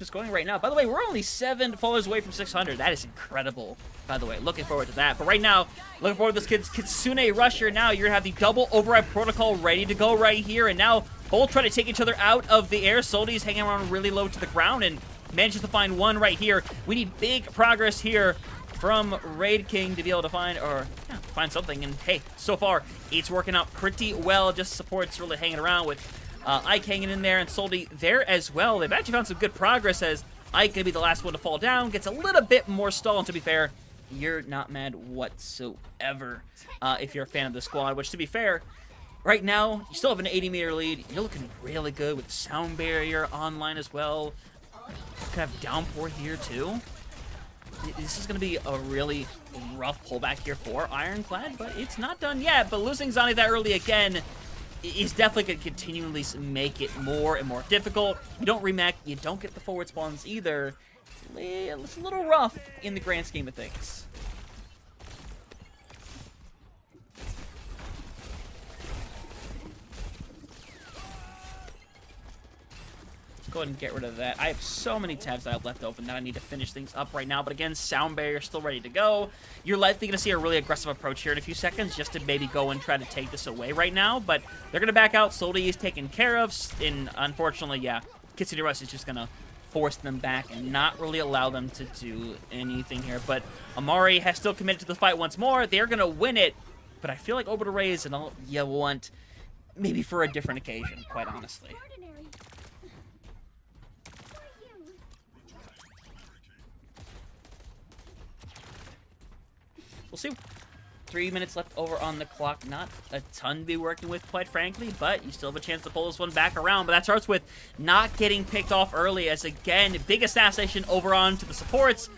this going right now. By the way, we're only 7 followers away from 600. That is incredible, by the way. Looking forward to that. But right now, looking forward to this kid's Kitsune Rusher. Now you're going to have the double override protocol ready to go right here. And now both try to take each other out of the air. Soldi's hanging around really low to the ground and manages to find one right here. We need big progress here from Raid King to be able to find, or yeah, find something. And hey, so far, it's working out pretty well. Just support's really hanging around with Ike hanging in there and Soldi there as well. They've actually found some good progress as Ike gonna be the last one to fall down. Gets a little bit more stall, and to be fair, you're not mad whatsoever if you're a fan of the squad, which to be fair, right now, you still have an 80-meter lead. You're looking really good with the sound barrier online as well. Could have downpour here too. This is going to be a really rough pullback here for Ironclad, but it's not done yet. But losing Zani that early again is definitely going to continually make it more and more difficult. You don't remech, you don't get the forward spawns either. It's a little rough in the grand scheme of things. Go ahead and get rid of that. I have so many tabs that I've left open that I need to finish things up right now. But again, sound barrier still ready to go. You're likely going to see a really aggressive approach here in a few seconds just to maybe go and try to take this away right now. But they're going to back out. Soldi is taken care of. And unfortunately, yeah, Kitsune Rush is just going to force them back and not really allow them to do anything here. But Amari has still committed to the fight once more. They're going to win it. But I feel like Orbital Ray is an all you want maybe for a different occasion, quite honestly. We'll see. 3 minutes left over on the clock. Not a ton to be working with, quite frankly, but you still have a chance to pull this one back around. But that starts with not getting picked off early as, again, big assassination over onto the supports.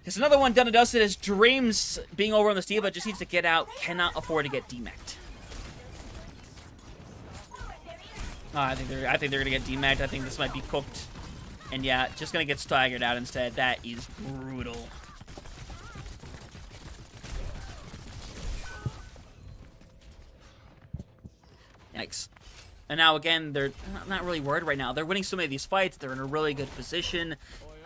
There's another one done and dusted as Dreams being over on the Steve, but just needs to get out. Cannot afford to get demeched. I think they're going to get demeched. I think this might be cooked. And yeah, just going to get staggered out instead. That is brutal. Yikes. And now, again, they're not really worried right now. They're winning so many of these fights. They're in a really good position.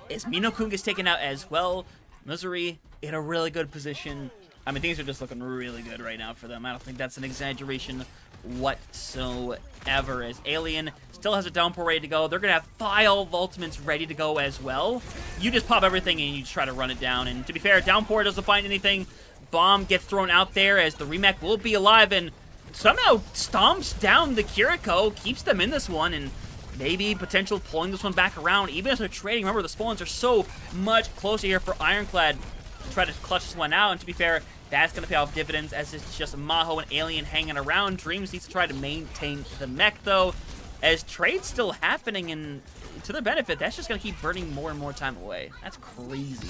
As Minokun gets taken out as well, Misery in a really good position. I mean, things are just looking really good right now for them. I don't think that's an exaggeration whatsoever. As Alien still has a downpour ready to go. They're going to have 5 ultimates ready to go as well. You just pop everything and you try to run it down. And to be fair, downpour doesn't find anything. Bomb gets thrown out there as the remech will be alive and somehow stomps down the Kiriko, keeps them in this one, and maybe potential pulling this one back around, even as they're trading. Remember, the spawns are so much closer here for Ironclad to try to clutch this one out, and to be fair, that's going to pay off dividends as it's just Maho and Alien hanging around. Dreams needs to try to maintain the mech, though, as trade's still happening, and to their benefit, that's just going to keep burning more and more time away. That's crazy.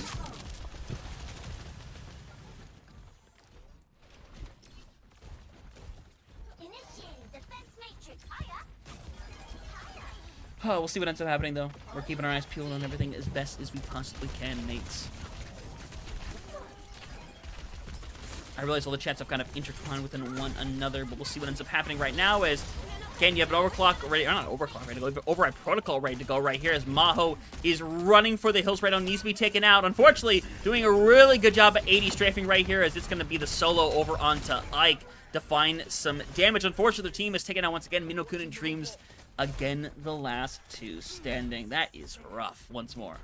Oh, we'll see what ends up happening, though. We're keeping our eyes peeled on everything as best as we possibly can, mates. I realize all the chats have kind of intertwined within one another, but we'll see what ends up happening right now as, again, you have an overclock ready, or not overclock ready to go, but override protocol ready to go right here as Maho is running for the hills right now, needs to be taken out. Unfortunately, doing a really good job at 80 strafing right here as it's going to be the solo over onto Ike to find some damage. Unfortunately, their team is taken out once again. Minokun and Dreams, again, the last 2 standing. That is rough once more.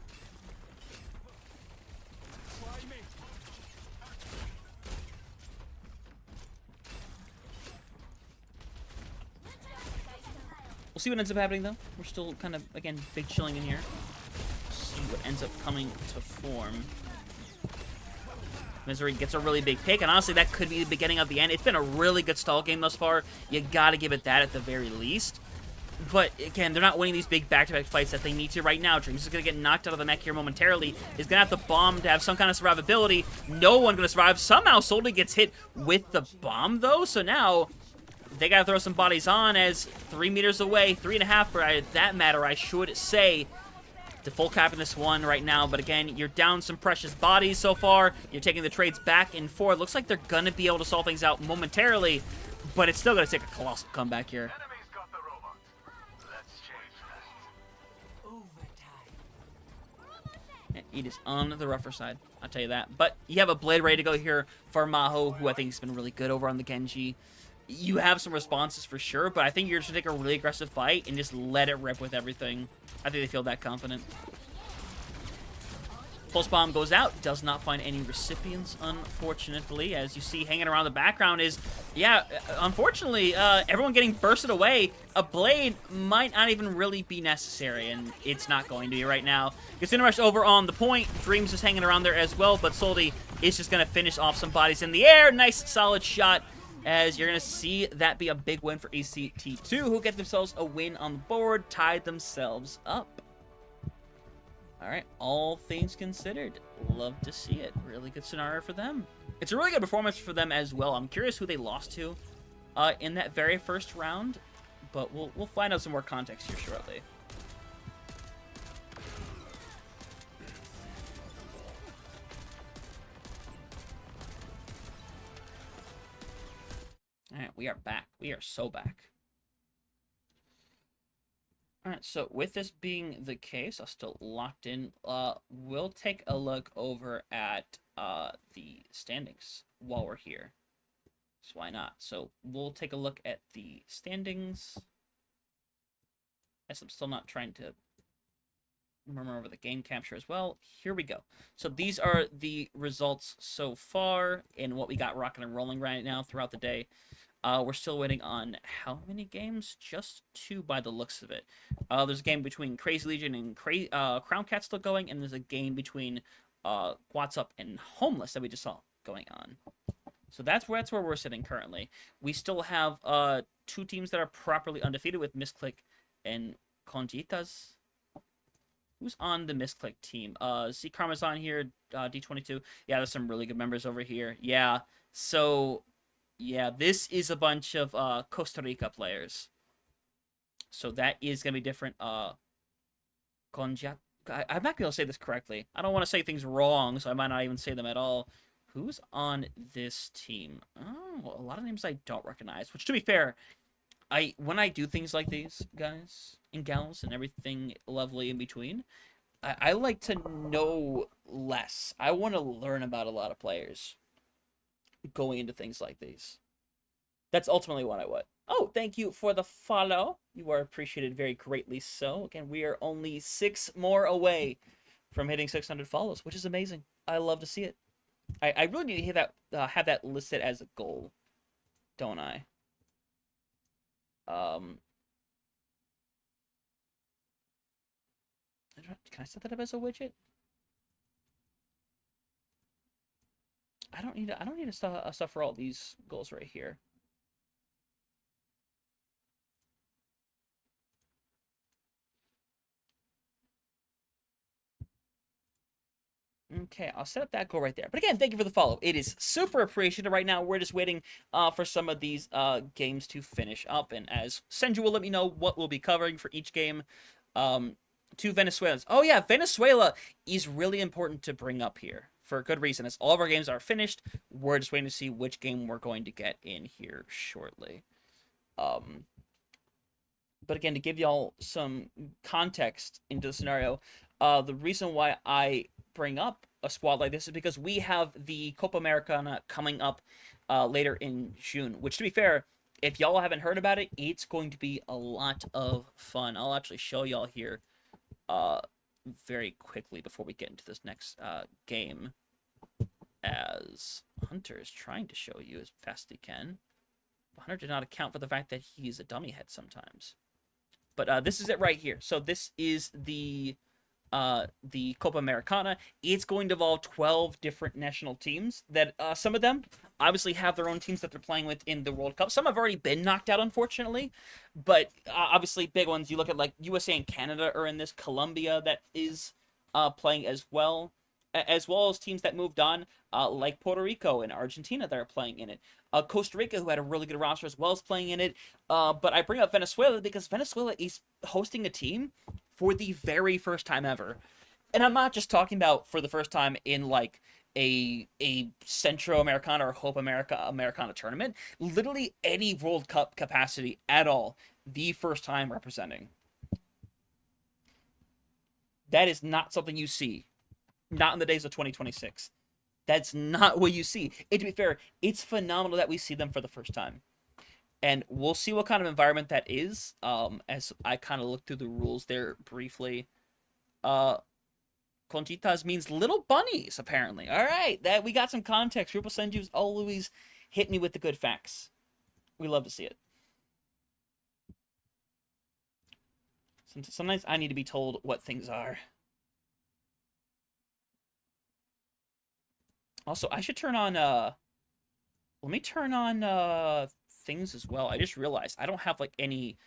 We'll see what ends up happening, though. We're still kind of, again, big chilling in here. See what ends up coming to form. Misery gets a really big pick, and honestly, that could be the beginning of the end. It's been a really good stall game thus far. You gotta give it that at the very least. But, again, they're not winning these big back-to-back fights that they need to right now. Dreams is going to get knocked out of the mech here momentarily. He's going to have the bomb to have some kind of survivability. No one going to survive. Somehow, Soldi gets hit with the bomb, though. So now, they got to throw some bodies on as 3 meters away, 3.5 for that matter, I should say, to full cap in this one right now. But, again, you're down some precious bodies so far. You're taking the trades back and forth. Looks like they're going to be able to solve things out momentarily. But it's still going to take a colossal comeback here. It is on the rougher side, I'll tell you that. But you have a Blade ready to go here for Maho, who I think has been really good over on the Genji. You have some responses for sure, but I think you're just going to take a really aggressive fight and just let it rip with everything. I think they feel that confident. Pulse Bomb goes out, does not find any recipients, unfortunately. As you see hanging around the background is, yeah, unfortunately, everyone getting bursted away. A Blade might not even really be necessary, and it's not going to be right now. Kitsune Rush over on the point. Dreams is hanging around there as well, but Soldi is just going to finish off some bodies in the air. Nice, solid shot, as you're going to see that be a big win for ECT2, who get themselves a win on the board, tied themselves up. All right, all things considered, love to see it. Really good scenario for them. It's a really good performance for them as well. I'm curious who they lost to in that very first round, but we'll find out some more context here shortly. All right, we are back. We are so back. Alright, so with this being the case, I'm still locked in. We'll take a look over at the standings while we're here. So why not? So we'll take a look at the standings. Yes, I'm still not trying to remember over the game capture as well. Here we go. So these are the results so far and what we got rocking and rolling right now throughout the day. We're still waiting on how many games? Just 2 by the looks of it. There's a game between Crazy Legion and Crown Cat still going, and there's a game between What's Up and Homeless that we just saw going on. So that's where we're sitting currently. We still have 2 teams that are properly undefeated with Misclick and Conjitas. Who's on the Misclick team? Z Karma's on here, D22. Yeah, there's some really good members over here. Yeah, so... yeah, this is a bunch of Costa Rica players. So that is going to be different. I'm not going to be able to say this correctly. I don't want to say things wrong, so I might not even say them at all. Who's on this team? Oh, a lot of names I don't recognize. Which, to be fair, when I do things like these, guys and gals, and everything lovely in between, I like to know less. I want to learn about a lot of players going into things like these. That's ultimately what I want. Oh, thank you for the follow. You are appreciated very greatly so. Again, we are only 6 more away from hitting 600 follows, which is amazing. I love to see it. I really need to hear that, have that listed as a goal, don't I? Can I set that up as a widget? I don't need to suffer all these goals right here. Okay, I'll set up that goal right there. But again, thank you for the follow. It is super appreciated. Right now, we're just waiting for some of these games to finish up. And as Senju will let me know what we'll be covering for each game, 2 Venezuelans. Oh yeah, Venezuela is really important to bring up here. For a good reason, as all of our games are finished, we're just waiting to see which game we're going to get in here shortly. But again, to give y'all some context into the scenario, the reason why I bring up a squad like this is because we have the Copa Americana coming up later in June, which, to be fair, if y'all haven't heard about it, it's going to be a lot of fun. I'll actually show y'all here very quickly before we get into this next game, as Hunter is trying to show you as fast as he can. Hunter did not account for the fact that he's a dummy head sometimes. But this is it right here. So this is the Copa Americana. It's going to involve 12 different national teams that some of them obviously have their own teams that they're playing with in the World Cup. Some have already been knocked out, unfortunately, but obviously big ones. You look at like USA and Canada are in this. Colombia that is playing as well as teams that moved on, like Puerto Rico and Argentina that are playing in it. Costa Rica, who had a really good roster as well, is playing in it. But I bring up Venezuela because Venezuela is hosting a team for the very first time ever. And I'm not just talking about for the first time in like a Centroamericana or Copa Americana tournament. Literally any World Cup capacity at all. The first time representing. That is not something you see Not in the days of 2026. That's not what you see. And to be fair, it's phenomenal that we see them for the first time. And we'll see what kind of environment that is. As I kind of look through the rules there briefly. Uh, Conchitas means little bunnies, apparently. All right, that we got some context. Grupo Senju's always hit me with the good facts. We love to see it. Sometimes I need to be told what things are. Also, I should turn on, let me turn on, things as well. I just realized I don't have, like, any,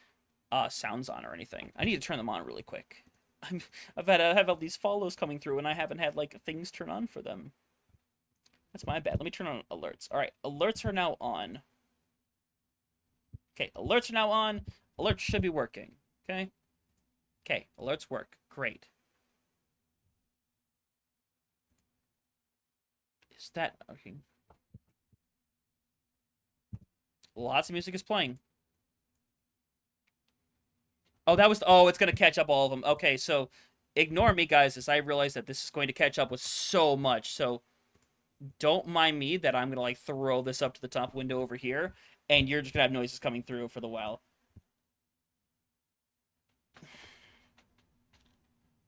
sounds on or anything. I need to turn them on really quick. I have all these follows coming through, and I haven't had, like, things turn on for them. That's my bad. Let me turn on alerts. All right, alerts are now on. Okay, alerts are now on. Alerts should be working, okay? Okay, alerts work. Great. Is that... Okay. Lots of music is playing. Oh, that was... Oh, it's going to catch up all of them. Okay, so ignore me, guys, as I realize that this is going to catch up with so much. So don't mind me that I'm going to, like, throw this up to the top window over here, and you're just going to have noises coming through for the while.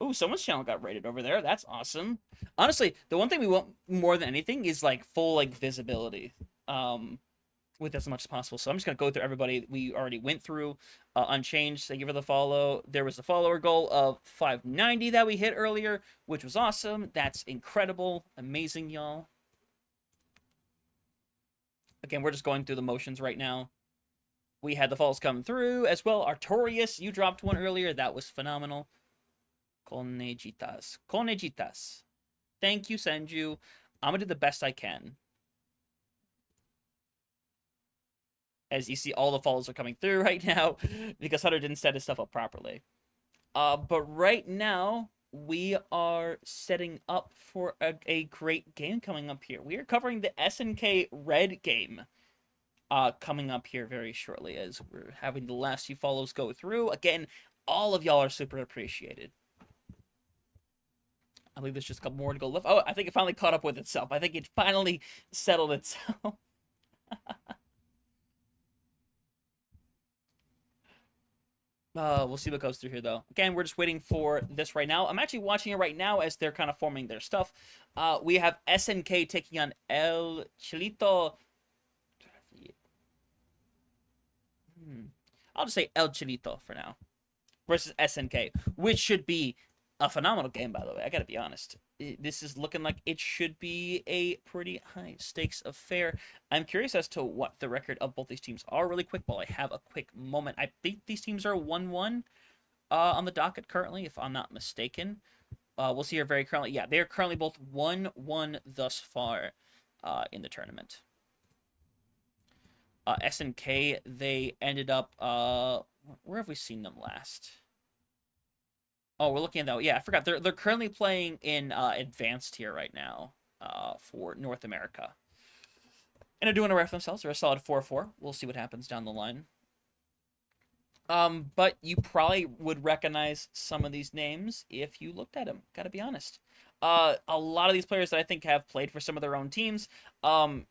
Ooh, someone's channel got rated over there. That's awesome. Honestly, the one thing we want more than anything is, like, full, like, visibility. With as much as possible. So I'm just going to go through everybody we already went through. Unchanged, thank you for the follow. There was the follower goal of 590 that we hit earlier, which was awesome. That's incredible. Amazing, y'all. Again, we're just going through the motions right now. We had the follows come through as well. Artorius, you dropped one earlier. That was phenomenal. Conejitas. Conejitas. Thank you, Senju. I'm going to do the best I can. As you see, all the follows are coming through right now because Hunter didn't set his stuff up properly. But right now, we are setting up for a great game coming up here. We are covering the SNK Red game coming up here very shortly as we're having the last few follows go through. Again, all of y'all are super appreciated. I believe there's just a couple more to go left. Oh, I think it finally caught up with itself. I think it finally settled itself. We'll see what goes through here, though. Again, we're just waiting for this right now. I'm actually watching it right now as they're kind of forming their stuff. We have SNK taking on El Chilito. I'll just say El Chilito for now. Versus SNK, which should be a phenomenal game, by the way. I gotta be honest. This is looking like it should be a pretty high stakes affair. I'm curious as to what the record of both these teams are really quick while I have a quick moment. I think these teams are 1-1 on the docket currently, if I'm not mistaken. We'll see here very currently. Yeah, they are currently both 1-1 thus far in the tournament. SNK, they ended up... where have we seen them last? Oh, we're looking at that. Yeah, I forgot. They're currently playing in advanced here right now for North America. And they're doing a ref themselves. They're a solid 4-4. We'll see what happens down the line. But you probably would recognize some of these names if you looked at them. Gotta be honest. A lot of these players that I think have played for some of their own teams. El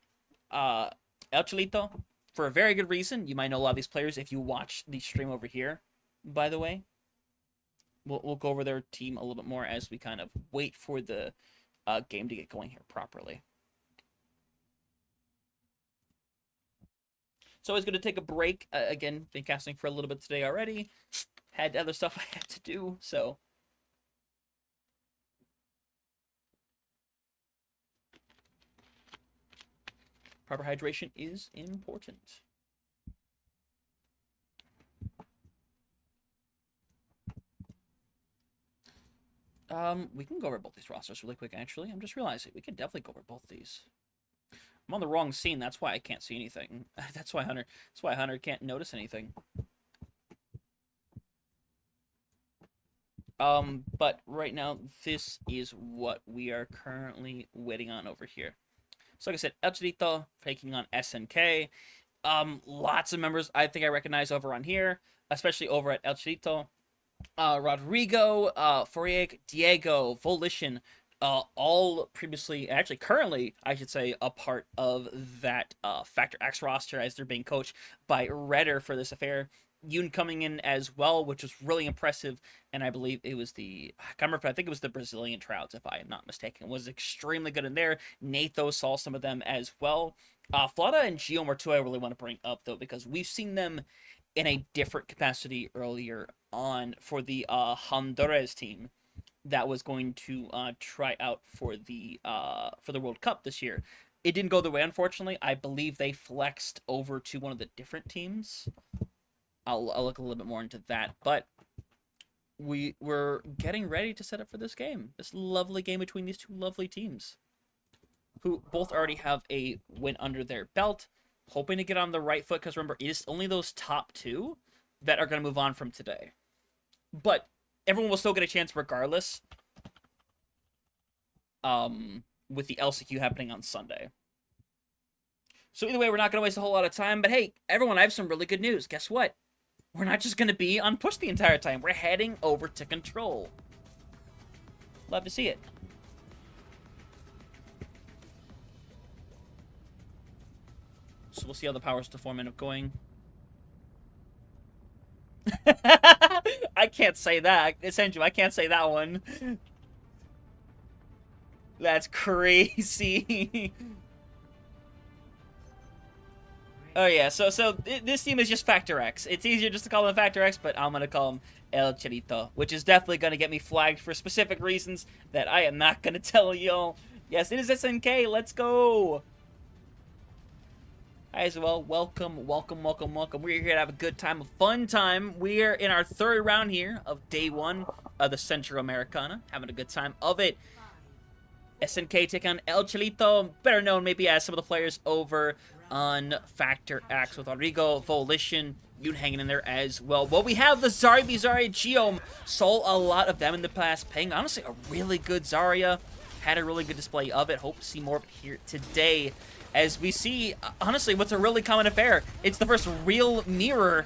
Chilito, for a very good reason. You might know a lot of these players if you watch the stream over here, by the way. We'll go over their team a little bit more as we kind of wait for the game to get going here properly. So I was going to take a break. Again, been casting for a little bit today already. Had other stuff I had to do, so... Proper hydration is important. We can go over both these rosters really quick, actually. I'm just realizing we can definitely go over both these. I'm on the wrong scene, that's why I can't see anything. That's why Hunter can't notice anything. But right now, this is what we are currently waiting on over here. So like I said, El Chilito taking on SNK. Lots of members I think I recognize over on here, especially over at El Chilito. Rodrigo, Foriek, Diego, Volition, all previously, actually currently, I should say, a part of that Factor X roster as they're being coached by Redder for this affair. Yoon coming in as well, which was really impressive, and I believe it was I can't remember, I think it was the Brazilian Trouts, if I am not mistaken, was extremely good in there. Natho saw some of them as well. Flada and Geom are two I really want to bring up, though, because we've seen them in a different capacity earlier on for the Honduras team that was going to try out for the World Cup this year. It didn't go their way, unfortunately. I believe they flexed over to one of the different teams. I'll look a little bit more into that, but we're getting ready to set up for this game. This lovely game between these two lovely teams, who both already have a win under their belt, hoping to get on the right foot, because remember, it is only those top two that are going to move on from today. But everyone will still get a chance regardless, with the LCQ happening on Sunday. So either way, we're not going to waste a whole lot of time, but hey, everyone, I have some really good news. Guess what? We're not just going to be on push the entire time. We're heading over to control. Love to see it. So we'll see how the powers to form end up going. I can't say that. Senju, I can't say that one. That's crazy. Oh yeah, so this team is just Factor X. It's easier just to call them Factor X, but I'm gonna call them El Chilito, which is definitely gonna get me flagged for specific reasons that I am not gonna tell y'all. Yes, it is SNK. Let's go. Hi as well. Welcome, welcome, welcome, welcome. We're here to have a good time, a fun time. We are in our third round here of day one of the Centroamericana, having a good time of it. SNK take on El Chilito, better known maybe as some of the players over on Factor X with Rodrigo, Volition, Yoon hanging in there as well. Well, we have the Zarya Zarya Geom. Saw a lot of them in the past. Paying, honestly, a really good Zarya. Had a really good display of it. Hope to see more of it here today. As we see, honestly, what's a really common affair. It's the first real mirror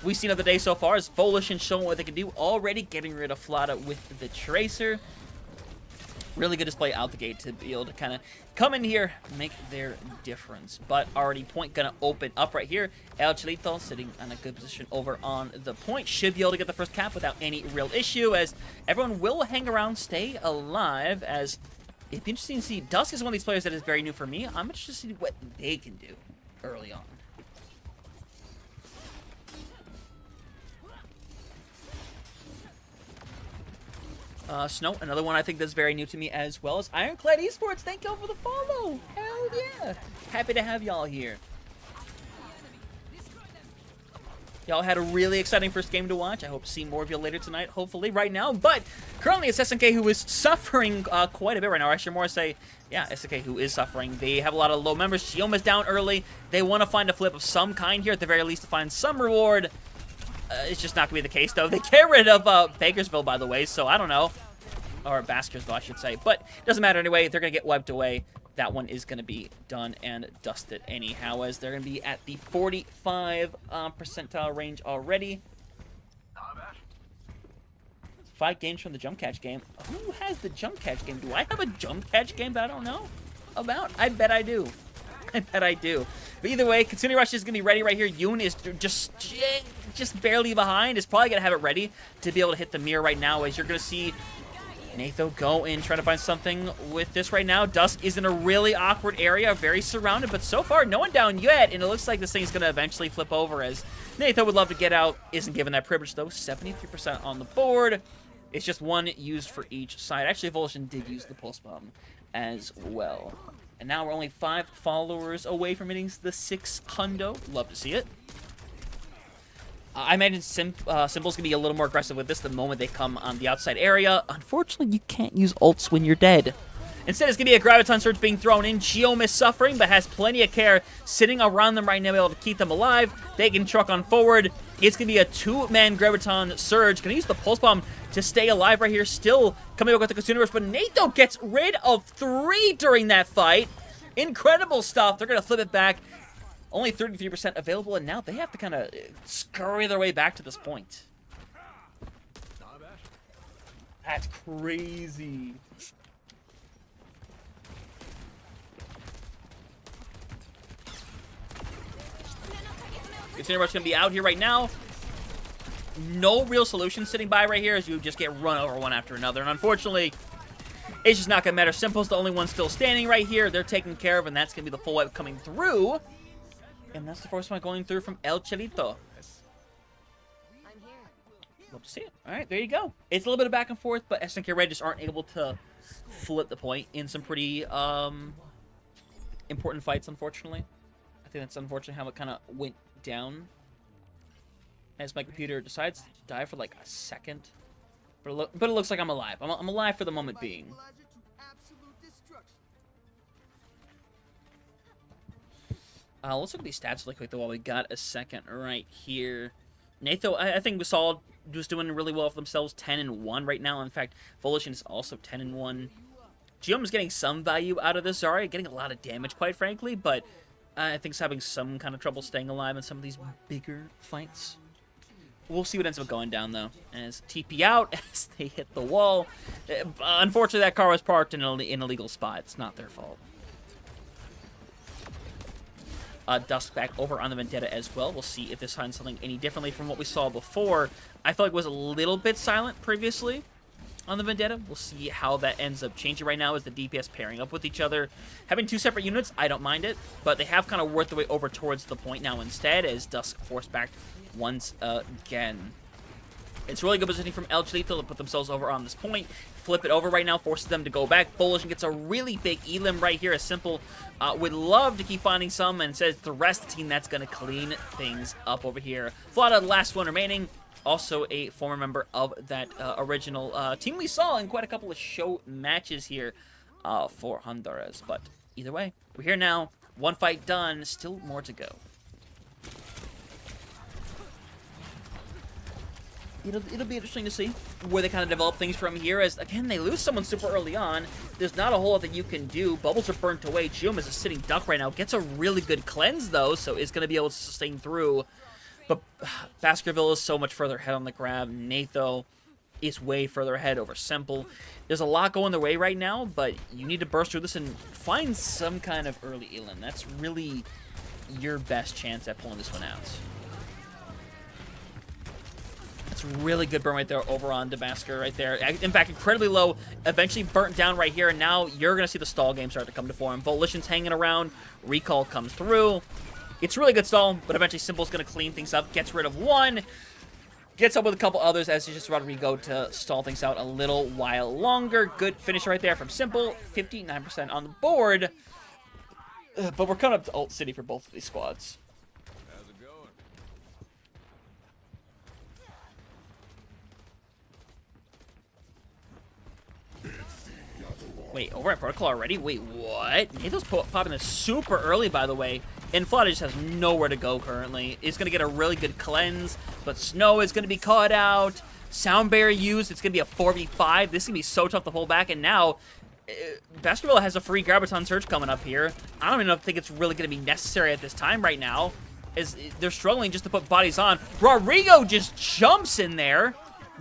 we've seen of the day so far. As Volition showing what they can do. Already getting rid of Flada with the Tracer. Really good display out the gate to be able to kind of come in here, make their difference. But already point gonna open up right here. El Chilito sitting in a good position over on the point. Should be able to get the first cap without any real issue, as everyone will hang around, stay alive, as it'd be interesting to see. Dusk is one of these players that is very new for me. I'm interested to see what they can do early on. Snow, another one I think that's very new to me as well, is Ironclad Esports. Thank y'all for the follow. Hell yeah. Happy to have y'all here. Y'all had a really exciting first game to watch. I hope to see more of you later tonight, hopefully right now. But currently it's SNK who is suffering quite a bit right now. Or I should more say, yeah, SNK who is suffering. They have a lot of low members. Shioma is down early. They want to find a flip of some kind here, at the very least, to find some reward. It's just not going to be the case, though. They get rid of Bakersville, by the way, so I don't know. Or Baskersville, I should say. But it doesn't matter anyway. They're going to get wiped away. That one is going to be done and dusted anyhow, as they're going to be at the 45 percentile range already. 5 games from the jump catch game. Who has the jump catch game? Do I have a jump catch game that I don't know about? I bet I do. I bet I do. But either way, Kitsune Rush is going to be ready right here. Yoon is just barely behind. Is probably going to have it ready to be able to hit the mirror right now, as you're going to see Natho go in, trying to find something with this right now. Dusk is in a really awkward area, very surrounded, but so far no one down yet, and it looks like this thing's going to eventually flip over, as Natho would love to get out. Isn't given that privilege, though. 73% on the board. It's just one used for each side. Actually, Evolution did use the Pulse Bomb as well. And now we're only 5 followers away from hitting the 6 hundo. Love to see it. I imagine Symbol's going to be a little more aggressive with this the moment they come on the outside area. Unfortunately, you can't use ults when you're dead. Instead, it's going to be a Graviton Surge being thrown in. Geom is suffering, but has plenty of care sitting around them right now, able to keep them alive. They can truck on forward. It's going to be a 2-man Graviton Surge. Going to use the Pulse Bomb to stay alive right here. Still coming up with the Kitsune Rush, but Natho gets rid of 3 during that fight. Incredible stuff. They're going to flip it back. Only 33% available, and now they have to kind of scurry their way back to this point. That's crazy. Kitsune Rush going to be out here right now. No real solution sitting by right here as you just get run over one after another. And unfortunately, it's just not going to matter. Simple's the only one still standing right here. They're taken care of, and that's going to be the full wipe coming through. And that's the first one going through from El Chelito. Love to see it. All right, there you go. It's a little bit of back and forth, but SNK Red just aren't able to flip the point in some pretty important fights, unfortunately. I think that's unfortunate how it kind of went down. As my computer decides to die for like a second. But it looks like I'm alive. I'm alive for the moment being. Let's look at these stats really quick, though, while we got a second right here. Natho, I think we saw was doing really well for themselves, 10-1 right now. In fact, Volition is also 10-1. Geom is getting some value out of this Zarya, getting a lot of damage, quite frankly, but I think he's having some kind of trouble staying alive in some of these bigger fights. We'll see what ends up going down, though, as TP out, as they hit the wall. Unfortunately, that car was parked in an illegal spot. It's not their fault. Dusk back over on the Vendetta as well. We'll see if this finds something any differently from what we saw before. I feel like it was a little bit silent previously on the Vendetta. We'll see how that ends up changing right now as the DPS pairing up with each other. Having two separate units, I don't mind it, but they have kind of worked their way over towards the point now instead as Dusk forced back once again. It's really good positioning from El Chelito to put themselves over on this point. Flip it over right now, forces them to go back. Volition gets a really big elim right here. As Simple would love to keep finding some, and says the rest of the team that's going to clean things up over here. Flada, the last one remaining. Also a former member of that original team we saw in quite a couple of show matches here for Honduras. But either way, we're here now. One fight done. Still more to go. It'll be interesting to see where they kind of develop things from here, as, again, they lose someone super early on. There's not a whole lot that you can do. Bubbles are burnt away. Geom is a sitting duck right now. Gets a really good cleanse, though, so is going to be able to sustain through. But Baskerville is so much further ahead on the grab. Natho is way further ahead over Simple. There's a lot going their way right now, but you need to burst through this and find some kind of early elim. That's really your best chance at pulling this one out. That's really good burn right there over on Dabasker right there. In fact, incredibly low, eventually burnt down right here, and now you're going to see the stall game start to come to form. Volition's hanging around, Recall comes through. It's really good stall, but eventually Simple's going to clean things up, gets rid of one, gets up with a couple others as he's just about to go to stall things out a little while longer. Good finish right there from Simple, 59% on the board. But we're coming up to Ult City for both of these squads. Wait, override protocol already? Wait, what? Natho's popping this super early, by the way. And Flood just has nowhere to go currently. It's going to get a really good cleanse, but Snow is going to be caught out. Sound Barrier used. It's going to be a 4v5. This is going to be so tough to pull back. And now, Baskerville has a free Graviton Surge coming up here. I don't even think it's really going to be necessary at this time right now, as they're struggling just to put bodies on. Rodrigo just jumps in there.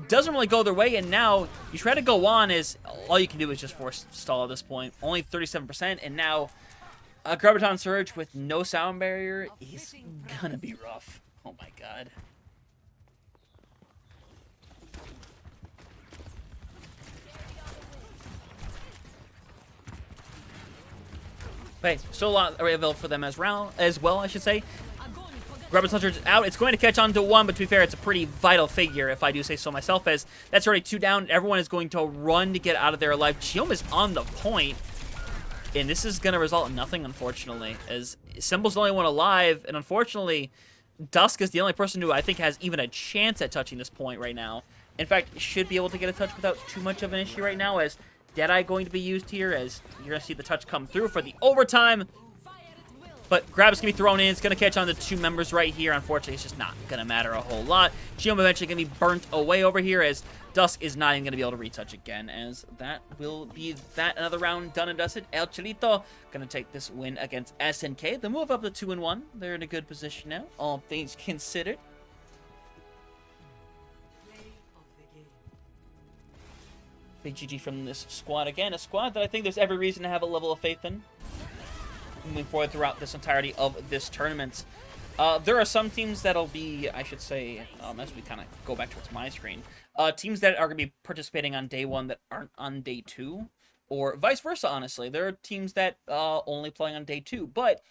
Doesn't really go their way, and now you try to go on, as all you can do is just force stall at this point. Only 37%, and now a Graviton Surge with no sound barrier is gonna be rough. Oh my god. But hey, still a lot available for them as well, I should say. Graviton Surge is out. It's going to catch on to one, but to be fair, it's a pretty vital figure, if I do say so myself, as that's already 2 down. Everyone is going to run to get out of there alive. Geom is on the point, and this is going to result in nothing, unfortunately, as Simple's the only one alive, and unfortunately, Dusk is the only person who I think has even a chance at touching this point right now. In fact, should be able to get a touch without too much of an issue right now, as Deadeye going to be used here, as you're going to see the touch come through for the overtime. But Grab is going to be thrown in. It's going to catch on to 2 members right here. Unfortunately, it's just not going to matter a whole lot. Geom eventually going to be burnt away over here, as Dusk is not even going to be able to retouch again, as that will be that. Another round done and dusted. El Chelito going to take this win against SNK. They move up to 2-1. They're in a good position now, all things considered. Big GG from this squad again. A squad that I think there's every reason to have a level of faith in moving forward throughout this entirety of this tournament. There are some teams that'll be, I should say, as we kind of go back towards my screen, teams that are going to be participating on day one that aren't on day two, or vice versa, honestly. There are teams that only playing on day two, but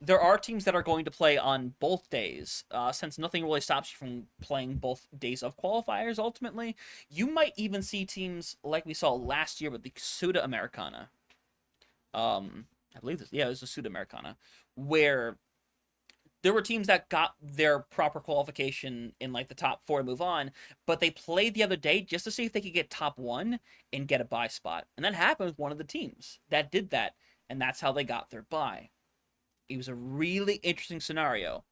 there are teams that are going to play on both days, since nothing really stops you from playing both days of qualifiers, ultimately. You might even see teams like we saw last year with the Sudamericana. I believe this, yeah, it was the Sudamericana, where there were teams that got their proper qualification in like the top four to move on, but they played the other day just to see if they could get top one and get a bye spot. And that happened with one of the teams that did that, and that's how they got their bye. It was a really interesting scenario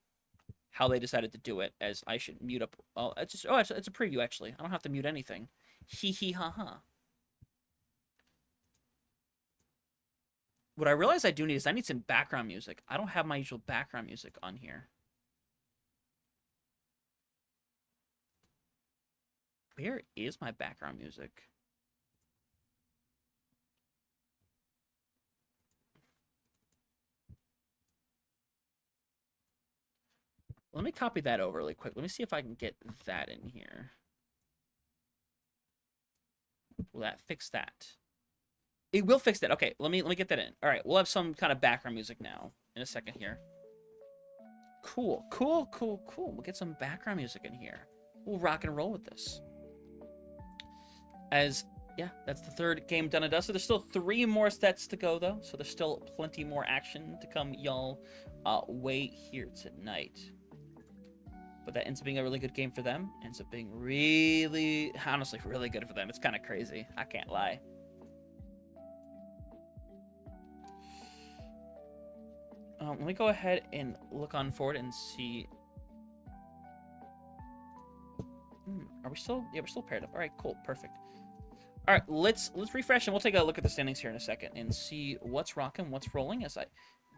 how they decided to do it. As I should mute up. Oh, it's a preview actually. I don't have to mute anything. Hee hee ha ha. What I realize I do need is I need some background music. I don't have my usual background music on here. Where is my background music? Let me copy that over really quick. Let me see if I can get that in here. Will that fix that? It will fix that. Okay, let me get that in. All right, we'll have some kind of background music now in a second here. Cool. We'll get some background music in here. We'll rock and roll with this. Yeah, that's the third game done and dusted. There's still 3 more sets to go, though, so there's still plenty more action to come y'all way here tonight. But that ends up being a really good game for them. Ends up being really, honestly, really good for them. It's kind of crazy. I can't lie. Let me go ahead and look on forward and see. Are we still? Yeah, we're still paired up. All right, cool, perfect. All right, let's refresh and we'll take a look at the standings here in a second and see what's rocking, what's rolling. As I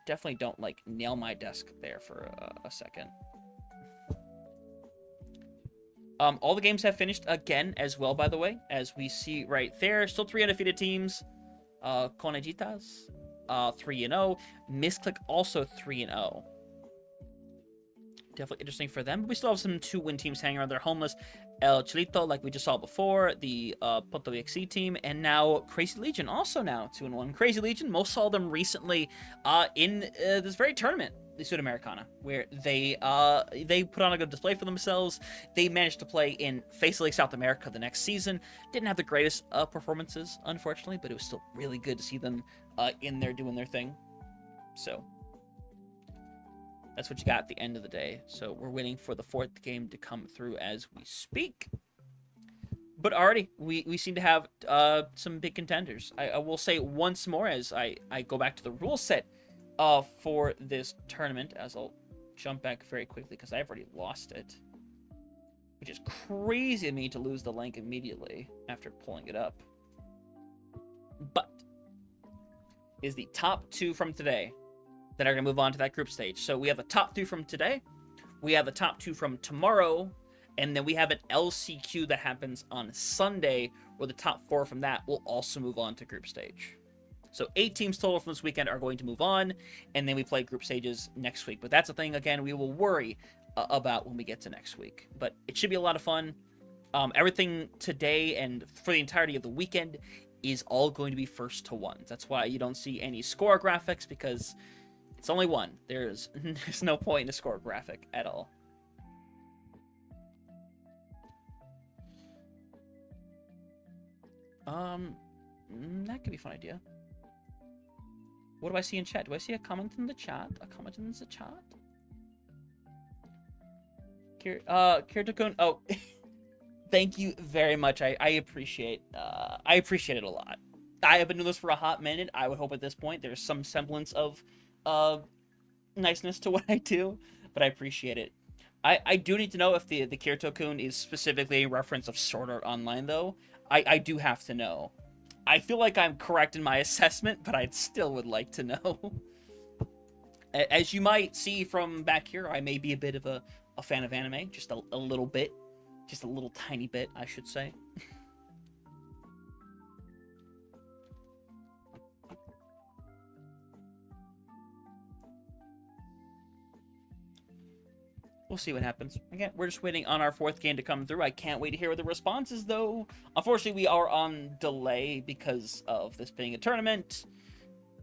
definitely don't like nail my desk there for a second. All the games have finished again as well, by the way, as we see right there. Still 3 undefeated teams. Conejitas, 3-0. Misclick also 3-0. Definitely interesting for them. But we still have some 2-win teams hanging around. They're homeless. El Chilito, like we just saw before, the Punto VXC team, and now Crazy Legion also now 2-1. Crazy Legion, most saw them recently in this very tournament, the Sudamericana, where they put on a good display for themselves. They managed to play in Face League South America the next season. Didn't have the greatest performances, unfortunately, but it was still really good to see them in there doing their thing. So that's what you got at the end of the day. So we're waiting for the 4th game to come through as we speak. But already, we seem to have some big contenders. I will say once more as I go back to the rule set for this tournament, as I'll jump back very quickly because I've already lost it. Which is crazy of me to lose the link immediately after pulling it up. But is the top 2 from today that are going to move on to that group stage. So we have the top 2 from today, we have the top 2 from tomorrow, and then we have an LCQ that happens on Sunday, where the top 4 from that will also move on to group stage. So 8 teams total from this weekend are going to move on, and then we play group stages next week. But that's a thing, again, we will worry about when we get to next week. But it should be a lot of fun. Everything today and for the entirety of the weekend is all going to be first to ones. That's why you don't see any score graphics, because it's only one. There's no point in a score graphic at all. That could be a fun idea. What do I see in chat? Do I see a comment in the chat? A comment in the chat? Kirito-kun, oh, thank you very much. I appreciate it a lot. I have been doing this for a hot minute. I would hope at this point there's some semblance of niceness to what I do, but I appreciate it. I do need to know if the Kirito-kun is specifically a reference of Sword Art Online, though. I do have to know. I feel like I'm correct in my assessment, but I still would like to know. As you might see from back here, I may be a bit of a fan of anime. Just a little bit. Just a little tiny bit, I should say. We'll see what happens. Again, we're just waiting on our 4th game to come through. I can't wait to hear what the response is, though. Unfortunately, we are on delay because of this being a tournament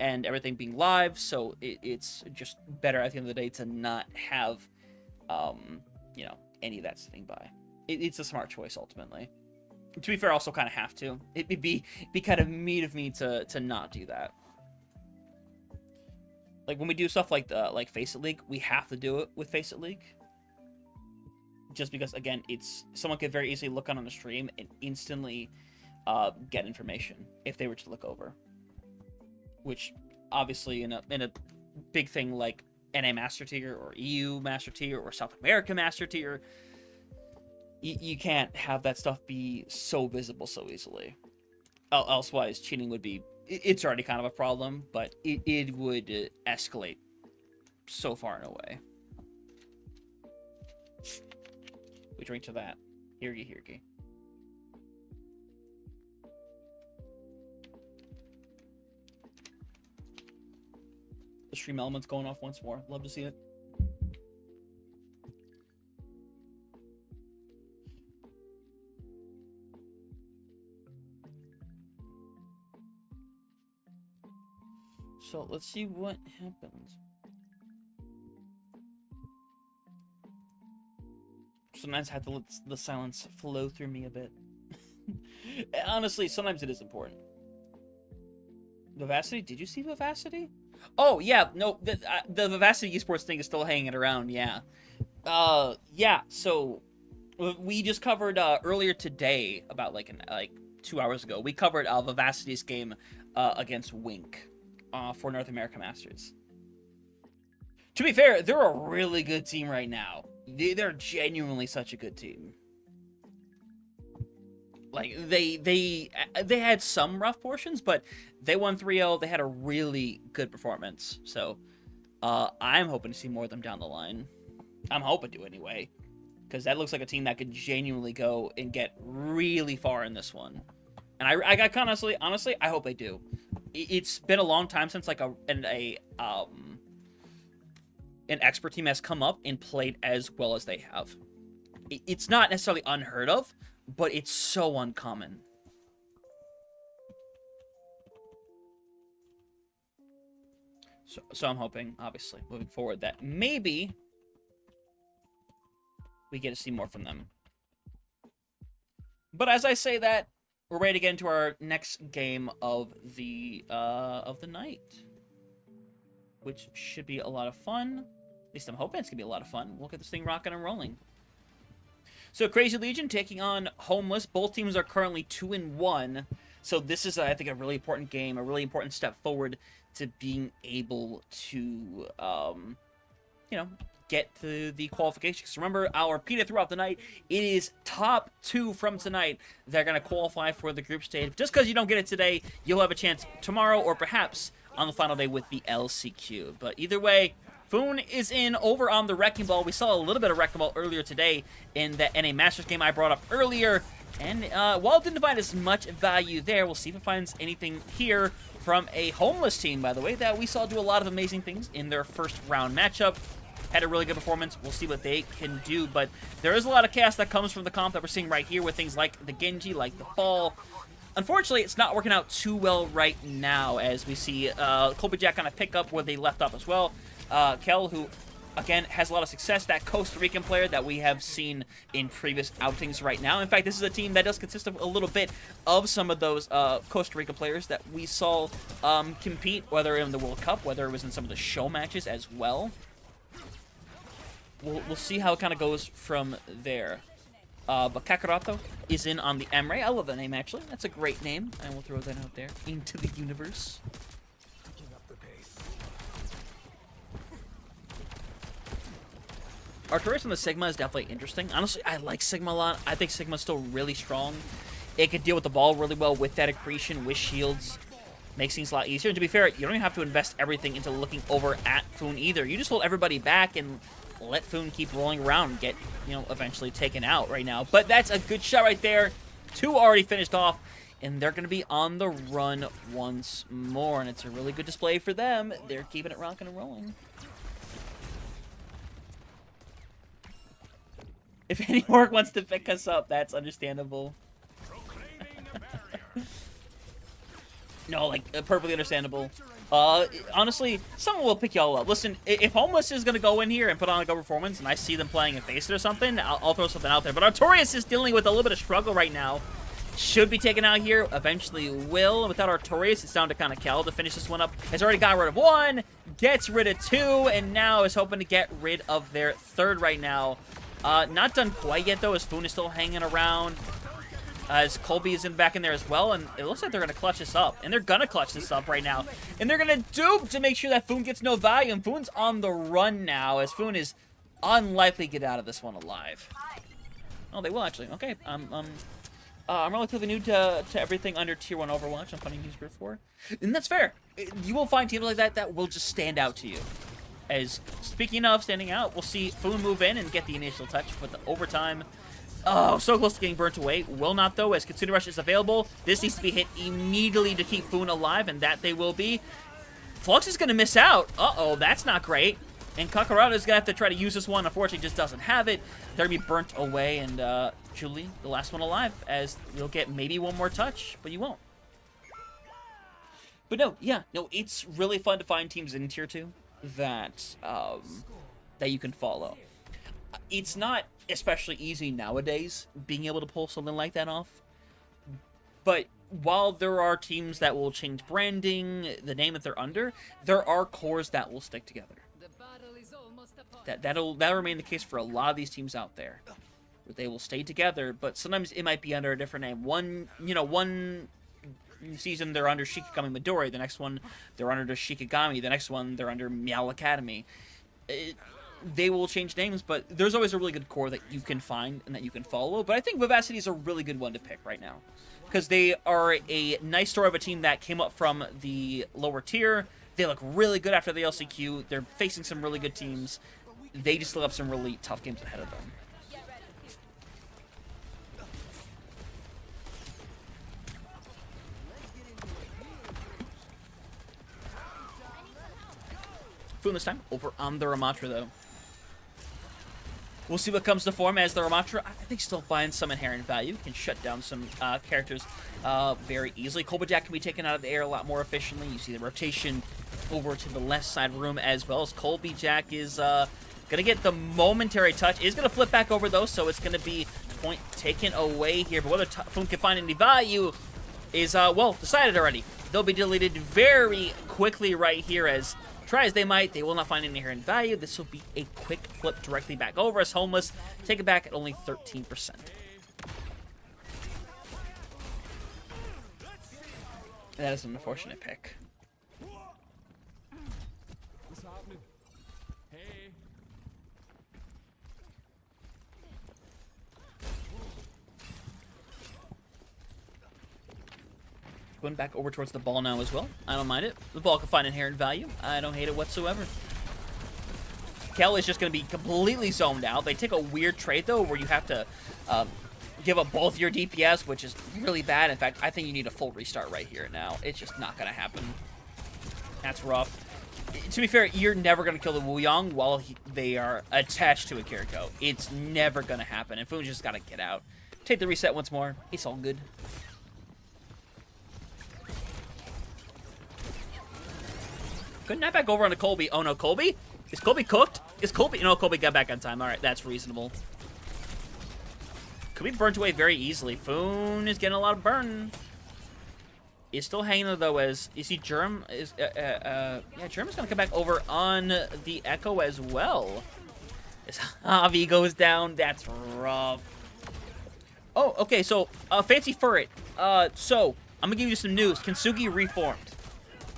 and everything being live, so it's just better at the end of the day to not have, you know, any of that sitting by. It's a smart choice, ultimately. To be fair, I also kind of have to. It'd be kind of mean of me to not do that. Like, when we do stuff like Face It League, we have to do it with Face It League. Just because, again, someone could very easily look on the stream and instantly get information if they were to look over. Which, obviously, in a big thing like NA Master Tier or EU Master Tier or South America Master Tier, you can't have that stuff be so visible so easily. Elsewise, cheating would be... It's already kind of a problem, but it would escalate so far and away. We drink to that. Hirgi, Hirgi. The stream element's going off once more. Love to see it. So let's see what happens. Sometimes I have to let the silence flow through me a bit. Honestly, sometimes it is important. Vivacity? Did you see Vivacity? Oh, yeah. No, the Vivacity esports thing is still hanging around, yeah. Yeah, so we just covered earlier today, about like 2 hours ago, we covered Vivacity's game against Wink for North America Masters. To be fair, they're a really good team right now. They're genuinely such a good team. Like, they had some rough portions, but they won 3-0. They had a really good performance. So, I'm hoping to see more of them down the line. I'm hoping to, anyway. Because that looks like a team that could genuinely go and get really far in this one. And I got honestly, I hope they do. It's been a long time since, like, an expert team has come up and played as well as they have. It's not necessarily unheard of, but it's so uncommon. So I'm hoping, obviously, moving forward, that maybe we get to see more from them. But as I say that, we're ready to get into our next game of the night, which should be a lot of fun. At least I'm hoping it's gonna be a lot of fun. We'll get this thing rocking and rolling. So Crazy Legion taking on Homeless. Both teams are currently 2-1. So this is, I think, a really important game, a really important step forward to being able to, you know, get to the qualifications. Remember, I'll repeat it throughout the night. It is top 2 from tonight that are going to qualify for the group stage. Just because you don't get it today, you'll have a chance tomorrow or perhaps on the final day with the LCQ. But either way, Foon is in over on the Wrecking Ball. We saw a little bit of Wrecking Ball earlier today in the NA Masters game I brought up earlier. And while it didn't find as much value there, we'll see if it finds anything here from a Homeless team, by the way, that we saw do a lot of amazing things in their first round matchup. Had a really good performance. We'll see what they can do, but there is a lot of chaos that comes from the comp that we're seeing right here with things like the Genji, like the Fall. Unfortunately, it's not working out too well right now as we see Colby Jack kind of pick up where they left off as well. Kel, who, again, has a lot of success, that Costa Rican player that we have seen in previous outings right now. In fact, this is a team that does consist of a little bit of some of those Costa Rica players that we saw compete, whether in the World Cup, whether it was in some of the show matches as well. We'll see how it kind of goes from there. But Kakarato is in on the Emre. I love that name, actually. That's a great name. And we'll throw that out there into the universe. Arcturus on the Sigma is definitely interesting. Honestly, I like Sigma a lot. I think Sigma's still really strong. It can deal with the ball really well with that accretion, with shields. Makes things a lot easier. And to be fair, you don't even have to invest everything into looking over at Foon either. You just hold everybody back and let Foon keep rolling around and get, you know, eventually taken out right now. But that's a good shot right there. 2 already finished off, and they're going to be on the run once more. And it's a really good display for them. They're keeping it rocking and rolling. If any orc wants to pick us up, that's understandable. No, like, perfectly understandable. Honestly, someone will pick y'all up. Listen, if Homeless is gonna go in here and put on a good performance, and I see them playing a face or something, I'll throw something out there. But Artorias is dealing with a little bit of struggle right now. Should be taken out here. Eventually will. Without Artorias, it's down to kind of Kel to finish this one up. Has already got rid of one, gets rid of two, and now is hoping to get rid of their third right now. Not done quite yet, though, as Foon is still hanging around. As Colby is back in there as well, and it looks like they're going to clutch this up. And they're going to clutch this up right now. And they're going to dupe to make sure that Foon gets no value. And Foon's on the run now, as Foon is unlikely to get out of this one alive. Oh, they will actually. Okay. I'm relatively new to everything under Tier 1 Overwatch. I'm finding Group 4. And that's fair. You will find teams like that that will just stand out to you. As, speaking of standing out, we'll see Foon move in and get the initial touch with the overtime. Oh, so close to getting burnt away. Will not, though, as Kitsune Rush is available. This needs to be hit immediately to keep Foon alive, and that they will be. Flux is going to miss out. Uh-oh, that's not great. And Kakarado is going to have to try to use this one. Unfortunately, just doesn't have it. They're going to be burnt away, and Julie, the last one alive, as you'll get maybe one more touch, but you won't. But no, yeah, no, it's really fun to find teams in Tier 2 that, that you can follow. It's not especially easy nowadays being able to pull something like that off. But while there are teams that will change branding, the name that they're under, there are cores that will stick together. That'll remain the case for a lot of these teams out there. They will stay together, but sometimes it might be under a different name. One season they're under Shikigami Midori, the next one they're under Shikigami, the next one they're under Meow Academy. They will change names, but there's always a really good core that you can find and that you can follow. But I think Vivacity is a really good one to pick right now, because they are a nice story of a team that came up from the lower tier. They look really good after the LCQ. They're facing some really good teams. They just still have some really tough games ahead of them. Foon this time over on the Ramatra, though. We'll see what comes to form as the Ramatra, I think, still finds some inherent value. Can shut down some characters very easily. Kobajack can be taken out of the air a lot more efficiently. You see the rotation over to the left side room as well, as Colby Jack is going to get the momentary touch. Is going to flip back over, though, so it's going to be point taken away here. But whether Foon can find any value is, well, decided already. They'll be deleted very quickly right here, as try as they might, they will not find any inherent value. This will be a quick flip directly back over as Homeless take it back at only 13%. That is an unfortunate pick. Going back over towards the ball now as well. I don't mind it. The ball can find inherent value. I don't hate it whatsoever. Kel is just going to be completely zoned out. They take a weird trade, though, where you have to give up both your DPS, which is really bad. In fact, I think you need a full restart right here now. It's just not going to happen. That's rough. To be fair, you're never going to kill the Wuyong while they are attached to a Kiriko. It's never going to happen, and Foon's just got to get out. Take the reset once more. It's all good. Couldn't that back over onto Colby. Oh no, Colby? Is Colby cooked? Is Colby? No, Colby got back on time. Alright, that's reasonable. Could be burnt away very easily. Foon is getting a lot of burn. Is still hanging though, as you see Germ is yeah, Germ is gonna come back over on the Echo as well. As Javi goes down, that's rough. Oh, okay, so Fancy Furret. So I'm gonna give you some news. Kintsugi reformed.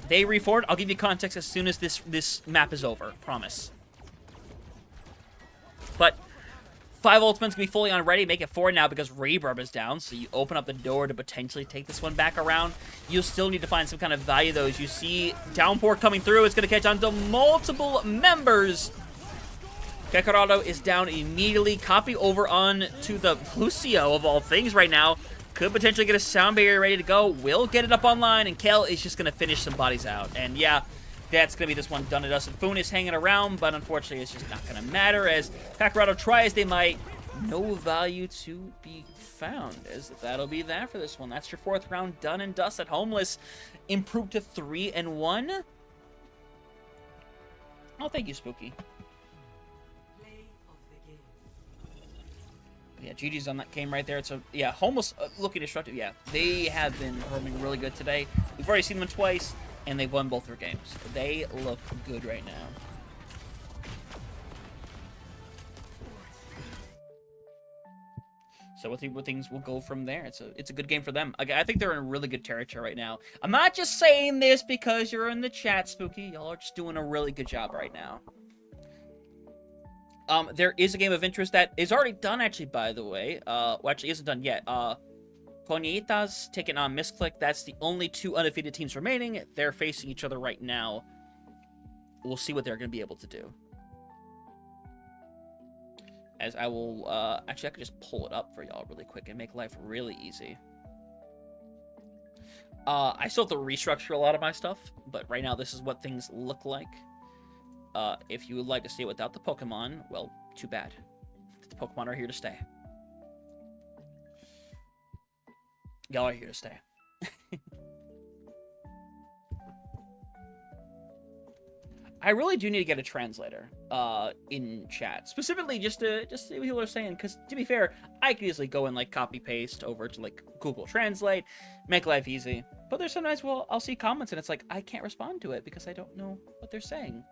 They reformed. I'll give you context as soon as this map is over. Promise. But 5 ultimates can be fully on ready. Make it 4 now because Reverb is down. So you open up the door to potentially take this one back around. You'll still need to find some kind of value, though. As you see Downpour coming through. It's going to catch on to multiple members. Kakarado is down immediately. Copy over on to the Lucio of all things right now. Could potentially get a sound barrier ready to go. Will get it up online, and Kel is just going to finish some bodies out. And yeah, that's going to be this one done to us. And Foon is hanging around, but unfortunately it's just not going to matter, as Kakarado try as they might. No value to be found, as that'll be that for this one. That's your 4th round done and dusted. Homeless improved to 3-1. Oh, thank you, Spooky. Yeah, GG's on that game right there. So, yeah, Homeless looking destructive. Yeah, they have been performing really good today. We've already seen them twice, and they've won both their games. They look good right now. So we'll see what things will go from there. It's a good game for them. I think they're in a really good territory right now. I'm not just saying this because you're in the chat, Spooky. Y'all are just doing a really good job right now. There is a game of interest that is already done, actually, by the way. Well, actually isn't done yet. Conitas taking on Misclick. That's the only 2 undefeated teams remaining. They're facing each other right now. We'll see what they're going to be able to do. As I will, actually, I could just pull it up for y'all really quick and make life really easy. I still have to restructure a lot of my stuff, but right now this is what things look like. If you would like to see it without the Pokemon, well, too bad. The Pokemon are here to stay. Y'all are here to stay. I really do need to get a translator in chat, specifically just to see what people are saying. Because to be fair, I could easily go and like copy paste over to like Google Translate, make life easy. But there's sometimes I'll see comments and it's like I can't respond to it because I don't know what they're saying,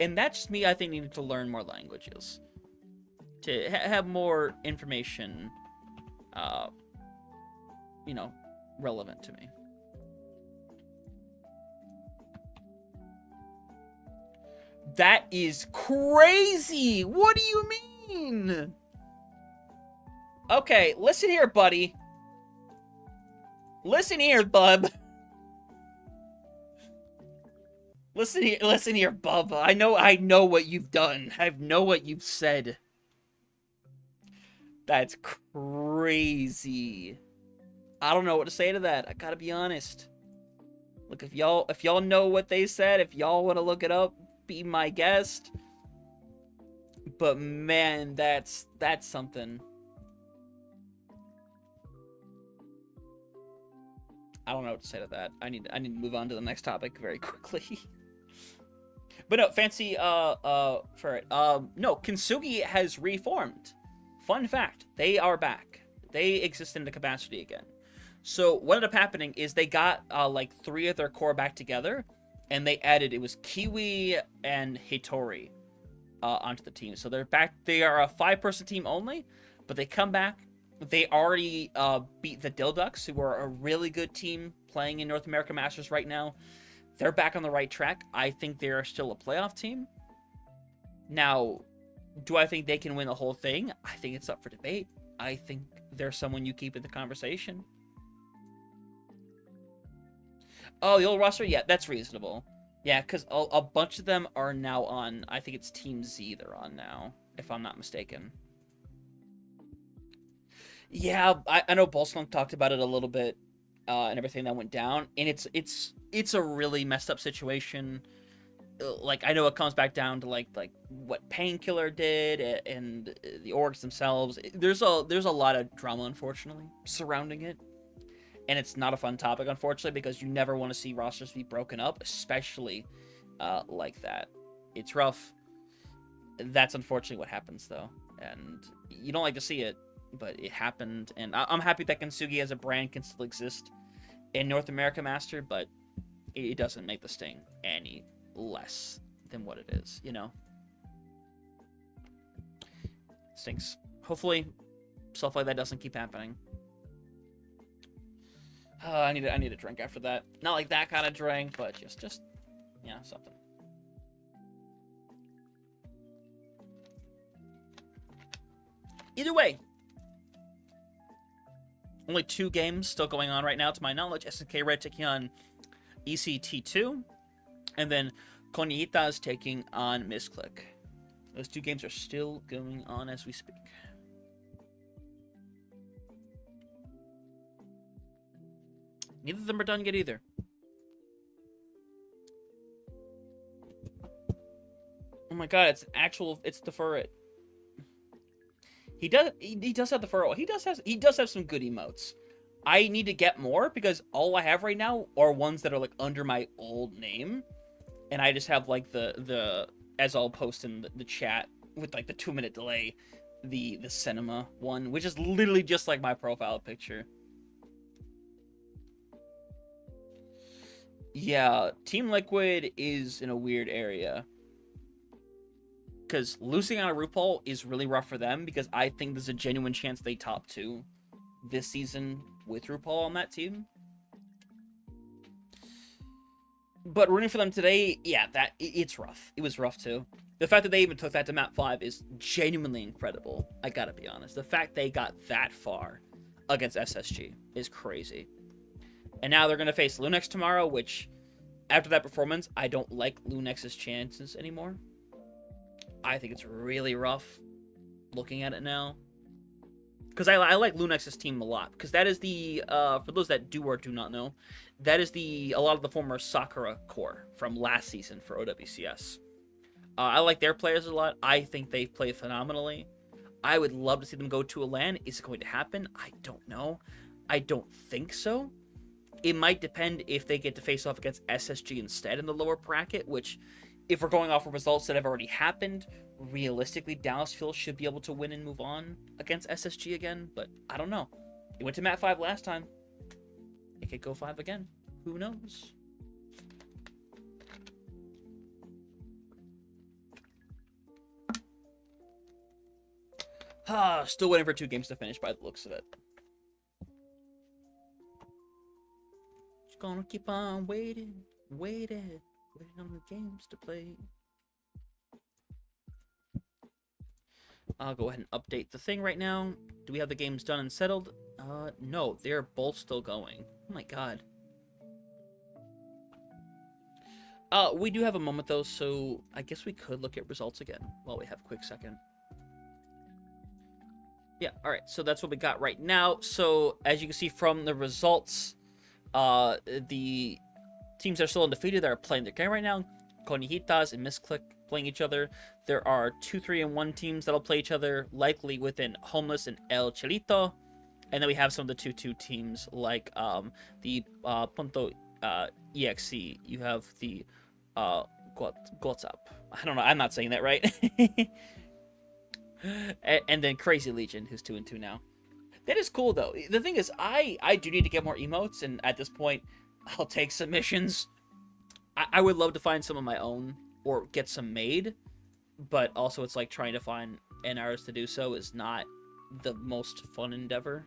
and that's just me. I think needing to learn more languages to have more information, you know, relevant to me. That is crazy! What do you mean? Okay, listen here, buddy. Listen here, bub. Listen here, bub. I know what you've done. I know what you've said. That's crazy. I don't know what to say to that. I gotta be honest. Look, if y'all know what they said, if y'all want to look it up, be my guest. But man, that's something. I don't know what to say to that. I need to move on to the next topic very quickly. But no, fancy for it. No, Kintsugi has reformed. Fun fact, they are back. They exist in the capacity again. So what ended up happening is they got like 3 of their core back together, and they added, it was Kiwi and Hitori onto the team. So they're back. They are a 5-person team only, but they come back. They already beat the Dilducks, who are a really good team playing in North America Masters right now. They're back on the right track. I think they are still a playoff team. Now, do I think they can win the whole thing? I think it's up for debate. I think they're someone you keep in the conversation. Oh, the old roster? Yeah, that's reasonable. Yeah, because a bunch of them are now on, I think it's Team Z they're on now, if I'm not mistaken. Yeah, I know Bolskunk talked about it a little bit, and everything that went down, and it's a really messed up situation. Like, I know it comes back down to like what Painkiller did and the orgs themselves. There's a lot of drama, unfortunately, surrounding it. And it's not a fun topic, unfortunately, because you never want to see rosters be broken up, especially like that. It's rough. That's unfortunately what happens, though. And you don't like to see it, but it happened. And I'm happy that Kintsugi as a brand can still exist in North America Master, but it doesn't make the sting any less than what it is, you know? It stinks. Hopefully, stuff like that doesn't keep happening. I need a drink after that. Not like that kind of drink, but just yeah, something. Either way, only 2 games still going on right now, to my knowledge. SNK Red taking on ECT2, and then Koniita is taking on Misclick. Those 2 games are still going on as we speak. Neither of them are done yet either. Oh my god, it's the Furret. He does have the furrow. He does have some good emotes. I need to get more because all I have right now are ones that are like under my old name, and I just have like the as I'll post in the chat with like the 2-minute delay, the cinema one, which is literally just like my profile picture. Yeah, Team Liquid is in a weird area. Because losing on a RuPaul is really rough for them, because I think there's a genuine chance they top 2 this season with RuPaul on that team. But rooting for them today, yeah, it's rough. It was rough too. The fact that they even took that to map 5 is genuinely incredible. I gotta be honest. The fact they got that far against SSG is crazy. And now they're gonna face Lunex tomorrow, which, after that performance, I don't like Lunex's chances anymore. I think it's really rough looking at it now. Because I like Lunex's team a lot. Because that is the, for those that do or do not know, that is a lot of the former Sakura core from last season for OWCS. I like their players a lot. I think they play phenomenally. I would love to see them go to a LAN. Is it going to happen? I don't know. I don't think so. It might depend if they get to face off against SSG instead in the lower bracket, which, if we're going off of results that have already happened, realistically, Dallasville should be able to win and move on against SSG again, but I don't know. It went to Mat 5 last time. It could go 5 again. Who knows? Still waiting for 2 games to finish by the looks of it. Just gonna keep on waiting on the games to play. I'll go ahead and update the thing right now. Do we have the games done and settled? No, they're both still going. Oh my god. We do have a moment though, so I guess we could look at results again while we have a quick second. Yeah, alright, so that's what we got right now. So, as you can see from the results, the teams that are still undefeated that are playing their game right now, Conijitas and Misclick playing each other. There are 2, 3, and 1 teams that'll play each other, likely within Homeless and El Chelito. And then we have some of the 2-2 teams, like the Punto EXE. You have the Gotsap. I don't know, I'm not saying that right. and then Crazy Legion, who's 2-2 now. That is cool, though. The thing is, I do need to get more emotes, and at this point, I'll take submissions. I would love to find some of my own, or get some made, but also it's like trying to find NRs to do so is not the most fun endeavor.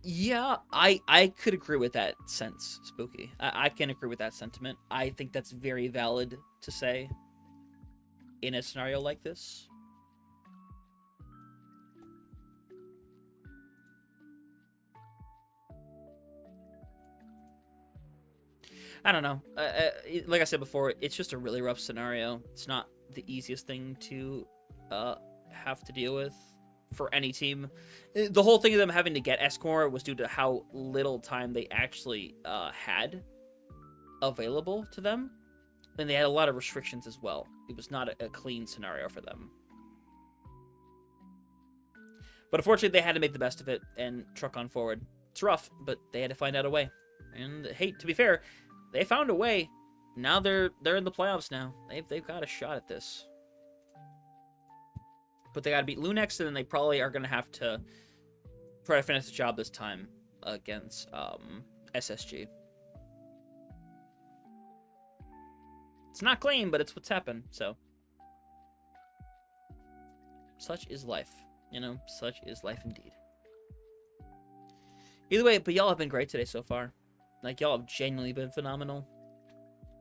Yeah, I could agree with that sense, Spooky. I can agree with that sentiment. I think that's very valid to say in a scenario like this. I don't know. Like I said before, it's just a really rough scenario. It's not the easiest thing to have to deal with for any team. The whole thing of them having to get Escort was due to how little time they actually had available to them. And they had a lot of restrictions as well. It was not a clean scenario for them. But unfortunately, they had to make the best of it and truck on forward. It's rough, but they had to find out a way. And hey, to be fair, they found a way. Now they're in the playoffs now. They've got a shot at this. But they got to beat Lunex, and then they probably are going to have to try to finish the job this time against SSG. It's not clean, but it's what's happened, so. Such is life. You know, such is life indeed. Either way, but y'all have been great today so far. Like, y'all have genuinely been phenomenal.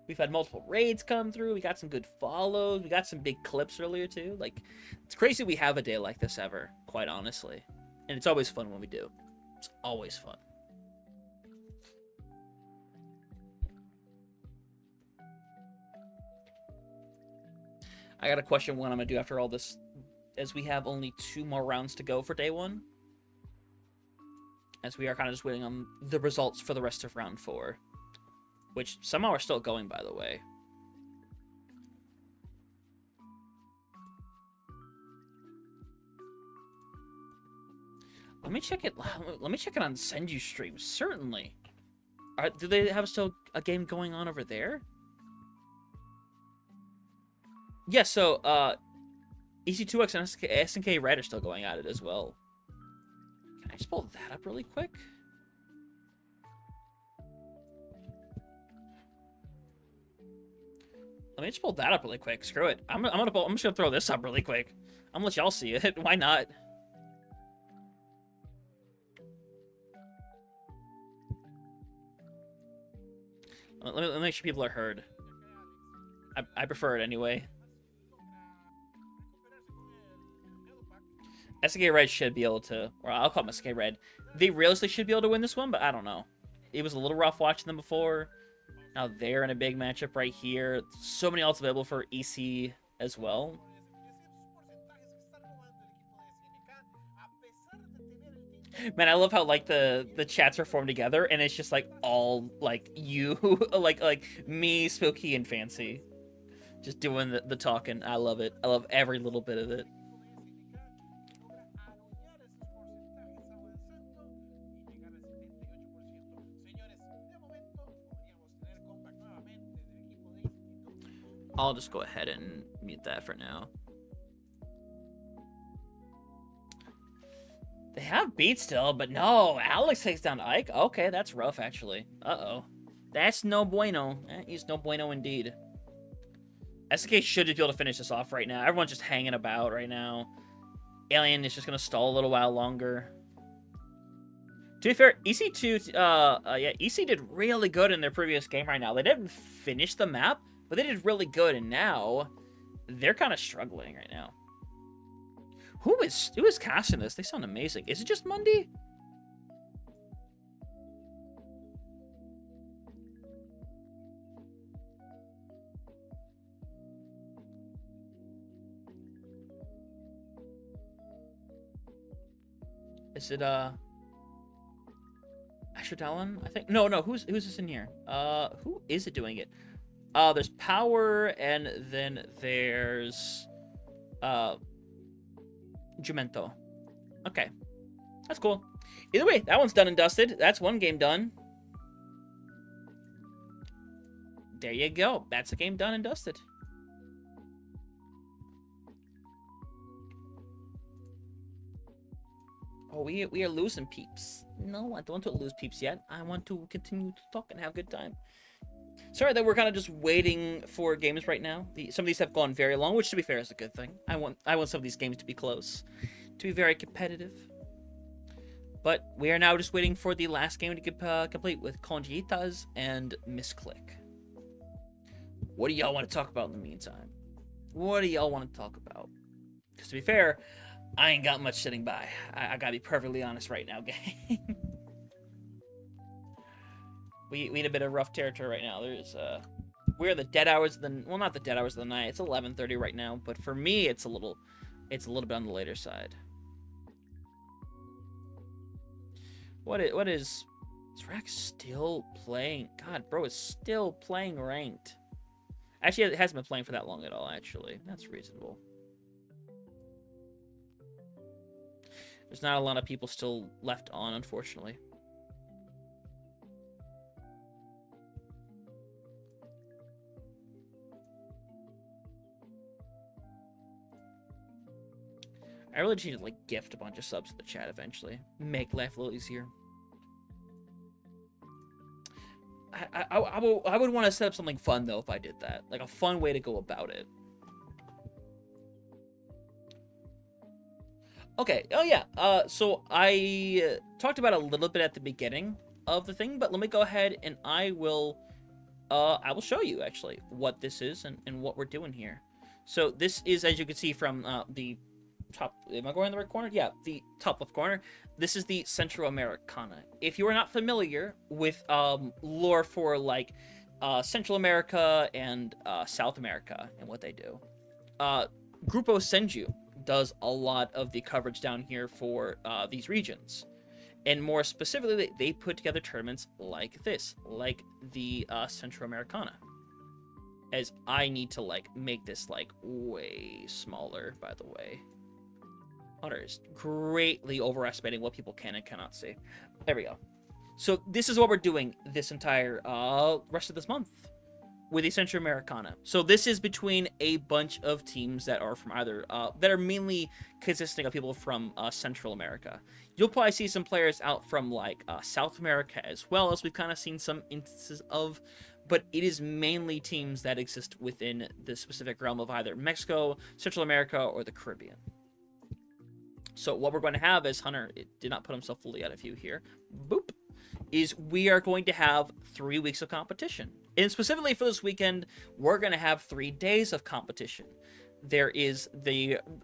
We've had multiple raids come through. We got some good follows. We got some big clips earlier, too. Like, it's crazy we have a day like this ever, quite honestly. And it's always fun when we do. It's always fun. I got a question what I'm going to do after all this, as we have only 2 more rounds to go for day 1. As we are kind of just waiting on the results for the rest of round 4. Which somehow are still going, by the way. Let me check it. Let me check it on Senju stream. Certainly. Do they have still a game going on over there? Yeah. So EC2X and SNK Red are still going at it as well. Can I just pull that up really quick? Let me just pull that up really quick. Screw it. I'm just gonna throw this up really quick. I'm gonna let y'all see it. Why not? Let me make sure people are heard. I prefer it anyway. SK Red should be able to, or I'll call them SK Red. They realistically should be able to win this one, but I don't know. It was a little rough watching them before. Now they're in a big matchup right here. So many ults available for EC as well. Man, I love how like the chats are formed together and it's just like all like you like me, Spooky, and Fancy. Just doing the talking. I love it. I love every little bit of it. I'll just go ahead and mute that for now. They have beat still, but no. Alex takes down Ike. Okay, that's rough, actually. Uh-oh. That's no bueno. That is no bueno indeed. SK should be able to finish this off right now. Everyone's just hanging about right now. Alien is just going to stall a little while longer. To be fair, EC2, yeah, EC did really good in their previous game right now. They didn't finish the map, but they did really good, and now they're kind of struggling right now. Who is casting this? They sound amazing. Is it just Mundi? Is it Asher Dallin? I think no. Who's this in here? Who is it doing it? There's Power, and then there's Jumento. Okay, that's cool. Either way, that one's done and dusted. That's one game done. There you go. That's a game done and dusted. Oh, we are losing peeps. No, I don't want to lose peeps yet. I want to continue to talk and have a good time. Sorry that we're kind of just waiting for games right now. Some of these have gone very long, which to be fair is a good thing. I want some of these games to be close, to be very competitive. But we are now just waiting for the last game to complete with Conjitas and Misclick. What do y'all want to talk about in the meantime? What do y'all want to talk about? Because to be fair, I ain't got much sitting by. I gotta be perfectly honest right now, gang. We in a bit of rough territory right now. There's we're the dead hours of the, well, not the dead hours of the night. It's 11:30 right now, but for me it's a little bit on the later side. What is Rax still playing? God, bro is still playing ranked. Actually, it hasn't been playing for that long at all, actually. That's reasonable. There's not a lot of people still left on, unfortunately. I really just need to, like, gift a bunch of subs to the chat eventually. Make life a little easier. I would want to set up something fun, though, if I did that. Like, a fun way to go about it. Okay, oh yeah, so I talked about it a little bit at the beginning of the thing, but let me go ahead and I will show you, actually, what this is and what we're doing here. So this is, as you can see from the top, am I going in the right corner? Yeah, the top left corner. This is the Centroamericana. If you are not familiar with lore for, like, Central America and South America and what they do, Grupo Senju does a lot of the coverage down here for these regions. And more specifically, they put together tournaments like this, like the Centroamericana. As I need to, like, make this, like, way smaller, by the way. Hunter is greatly overestimating what people can and cannot see. There we go. So this is what we're doing this entire rest of this month with the Centroamericana. So this is between a bunch of teams that are from either that are mainly consisting of people from Central America. You'll probably see some players out from like South America as well, as we've kind of seen some instances of, but it is mainly teams that exist within the specific realm of either Mexico, Central America, or the Caribbean. So what we're going to have is, Hunter did not put himself fully out of view here. Boop. Is we are going to have 3 weeks of competition. And specifically for this weekend, we're going to have 3 days of competition. There is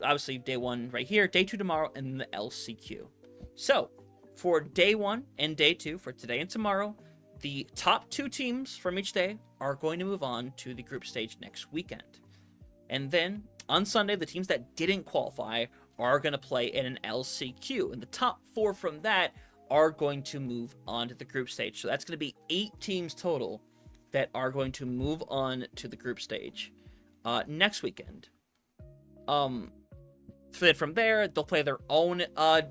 obviously day 1 right here, day 2 tomorrow, and the LCQ. So for day 1 and day 2, for today and tomorrow, the top 2 teams from each day are going to move on to the group stage next weekend. And then on Sunday, the teams that didn't qualify are going to play in an LCQ. And the top 4 from that are going to move on to the group stage. So that's going to be 8 teams total that are going to move on to the group stage next weekend. From there, they'll play their own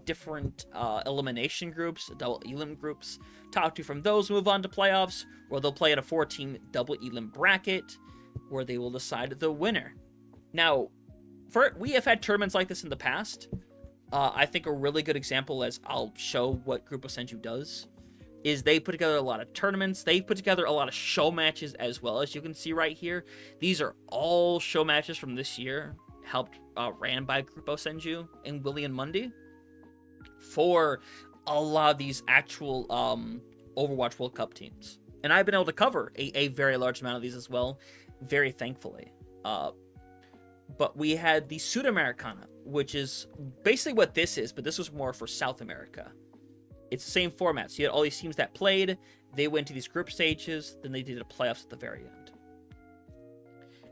different elimination groups, double elim groups. Top 2 from those move on to playoffs, where they'll play in a 4-team double elim bracket, where they will decide the winner. Now, we have had tournaments like this in the past. I think a really good example, as I'll show what Grupo Senju does, is they put together a lot of tournaments. They put together a lot of show matches as well, as you can see right here. These are all show matches from this year, ran by Grupo Senju and William Mundy, for a lot of these actual Overwatch World Cup teams. And I've been able to cover a very large amount of these as well, very thankfully. But we had the Sudamericana, which is basically what this is, but this was more for South America. It's the same format. So you had all these teams that played, they went to these group stages, then they did a playoffs at the very end.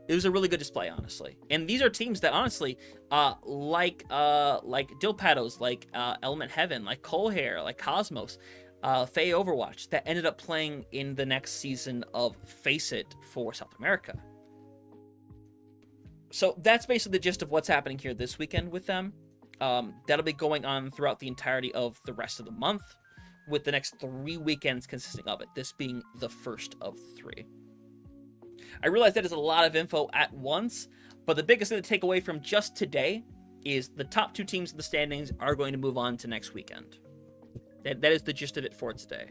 It was a really good display, honestly. And these are teams that, honestly, like Dilpados, like Element Heaven, like Colehair, like Cosmos, Faye Overwatch, that ended up playing in the next season of Face It for South America. So that's basically the gist of what's happening here this weekend with them. That'll be going on throughout the entirety of the rest of the month, with the next 3 weekends consisting of it, this being the first of 3. I realize that is a lot of info at once, but the biggest thing to take away from just today is the top 2 teams in the standings are going to move on to next weekend. That is the gist of it for today.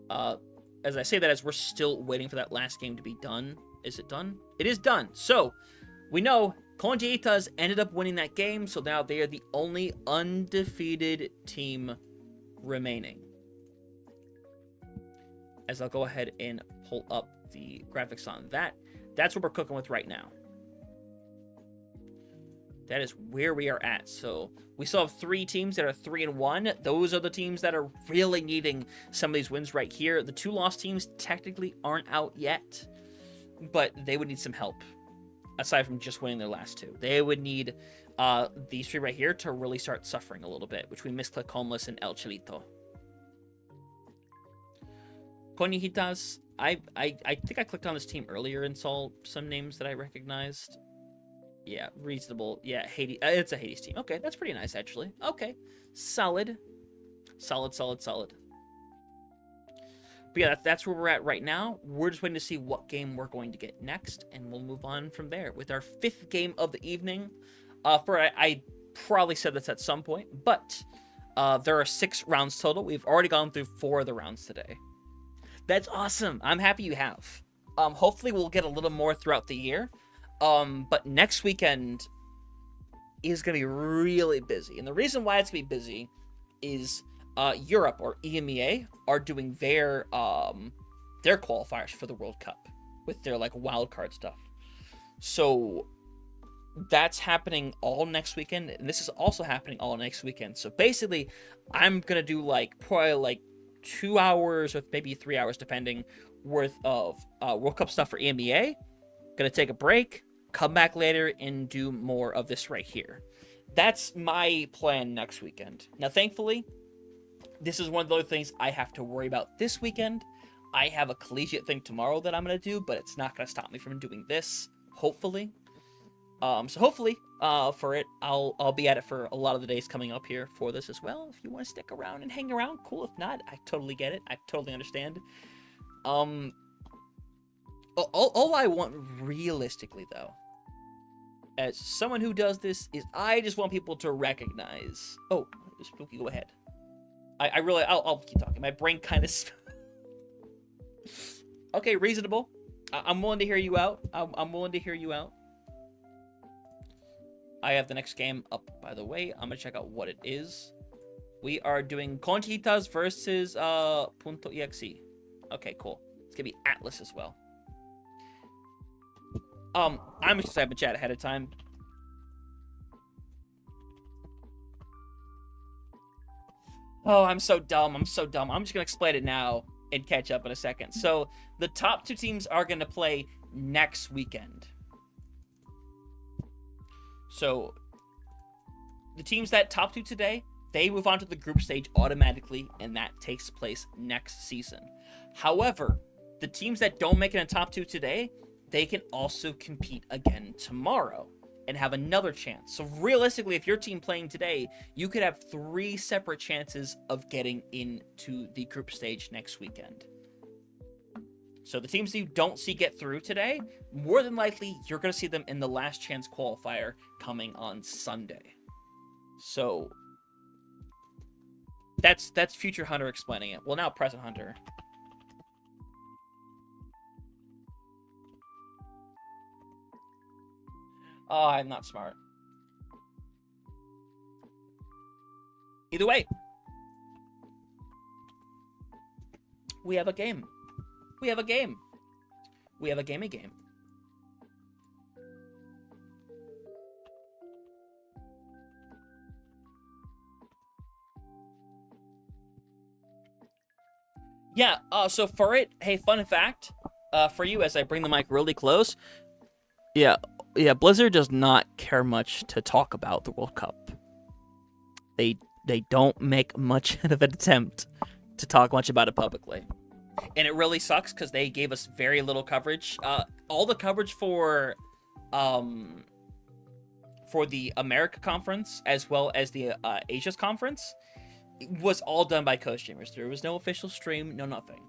As I say that, as we're still waiting for that last game to be done. Is it done? It is done. So, we know Conjeitas ended up winning that game, so now they are the only undefeated team remaining. As I'll go ahead and pull up the graphics on that. That's what we're cooking with right now. That is where we are at. So we still have 3 teams that are 3-1. Those are the teams that are really needing some of these wins right here. The 2 lost teams technically aren't out yet, but they would need some help aside from just winning their last 2. They would need these 3 right here to really start suffering a little bit, between Misclick Homeless and El Chilito. Conjitas, I think I clicked on this team earlier and saw some names that I recognized. Yeah, reasonable. Yeah, Hades. It's a Hades team. Okay, that's pretty nice, actually. Okay, solid. Solid. But yeah, that's where we're at right now. We're just waiting to see what game we're going to get next, and we'll move on from there with our 5th game of the evening. I probably said this at some point, but there are 6 rounds total. We've already gone through 4 of the rounds today. That's awesome. I'm happy you have. Hopefully we'll get a little more throughout the year. But next weekend is going to be really busy. And the reason why it's going to be busy is Europe, or EMEA, are doing their qualifiers for the World Cup with their like wildcard stuff. So that's happening all next weekend, and this is also happening all next weekend. So basically, I'm going to do probably 2 hours or maybe 3 hours, depending, worth of World Cup stuff for EMEA. Gonna take a break, come back later, and do more of this right here. That's my plan next weekend. Now, thankfully, this is one of the other things I have to worry about this weekend. I have a collegiate thing tomorrow that I'm gonna do, but it's not gonna stop me from doing this, hopefully. So hopefully, for it, I'll be at it for a lot of the days coming up here for this as well. If you want to stick around and hang around, cool. If not, I totally get it. I totally understand. All I want realistically, though, as someone who does this, is I just want people to recognize. Oh, Spooky, go ahead. I'll keep talking. My brain kind of. Okay, reasonable. I'm willing to hear you out. I'm willing to hear you out. I have the next game up, by the way. I'm gonna check out what it is. We are doing Conchitas versus .exe. Okay, cool. It's gonna be Atlas as well. I'm just typing chat ahead of time. Oh, I'm so dumb. I'm so dumb. I'm just gonna explain it now and catch up in a second. So the top 2 teams are gonna play next weekend. So the teams that top 2 today, they move on to the group stage automatically, and that takes place next season. However, the teams that don't make it in top 2 today, they can also compete again tomorrow and have another chance. So realistically, if your team playing today, you could have 3 separate chances of getting into the group stage next weekend. So the teams that you don't see get through today, more than likely, you're going to see them in the last chance qualifier coming on Sunday. So that's future Hunter explaining it. Well, now present Hunter. Oh, I'm not smart. Either way, we have a game. We have a game. We have a game. Yeah, so for it, hey, fun fact, for you as I bring the mic really close, yeah, Blizzard does not care much to talk about the World Cup. They don't make much of an attempt to talk much about it publicly. And it really sucks because they gave us very little coverage. All the coverage for the America conference as well as the Asia's conference was all done by co-streamers. There was no official stream, no nothing.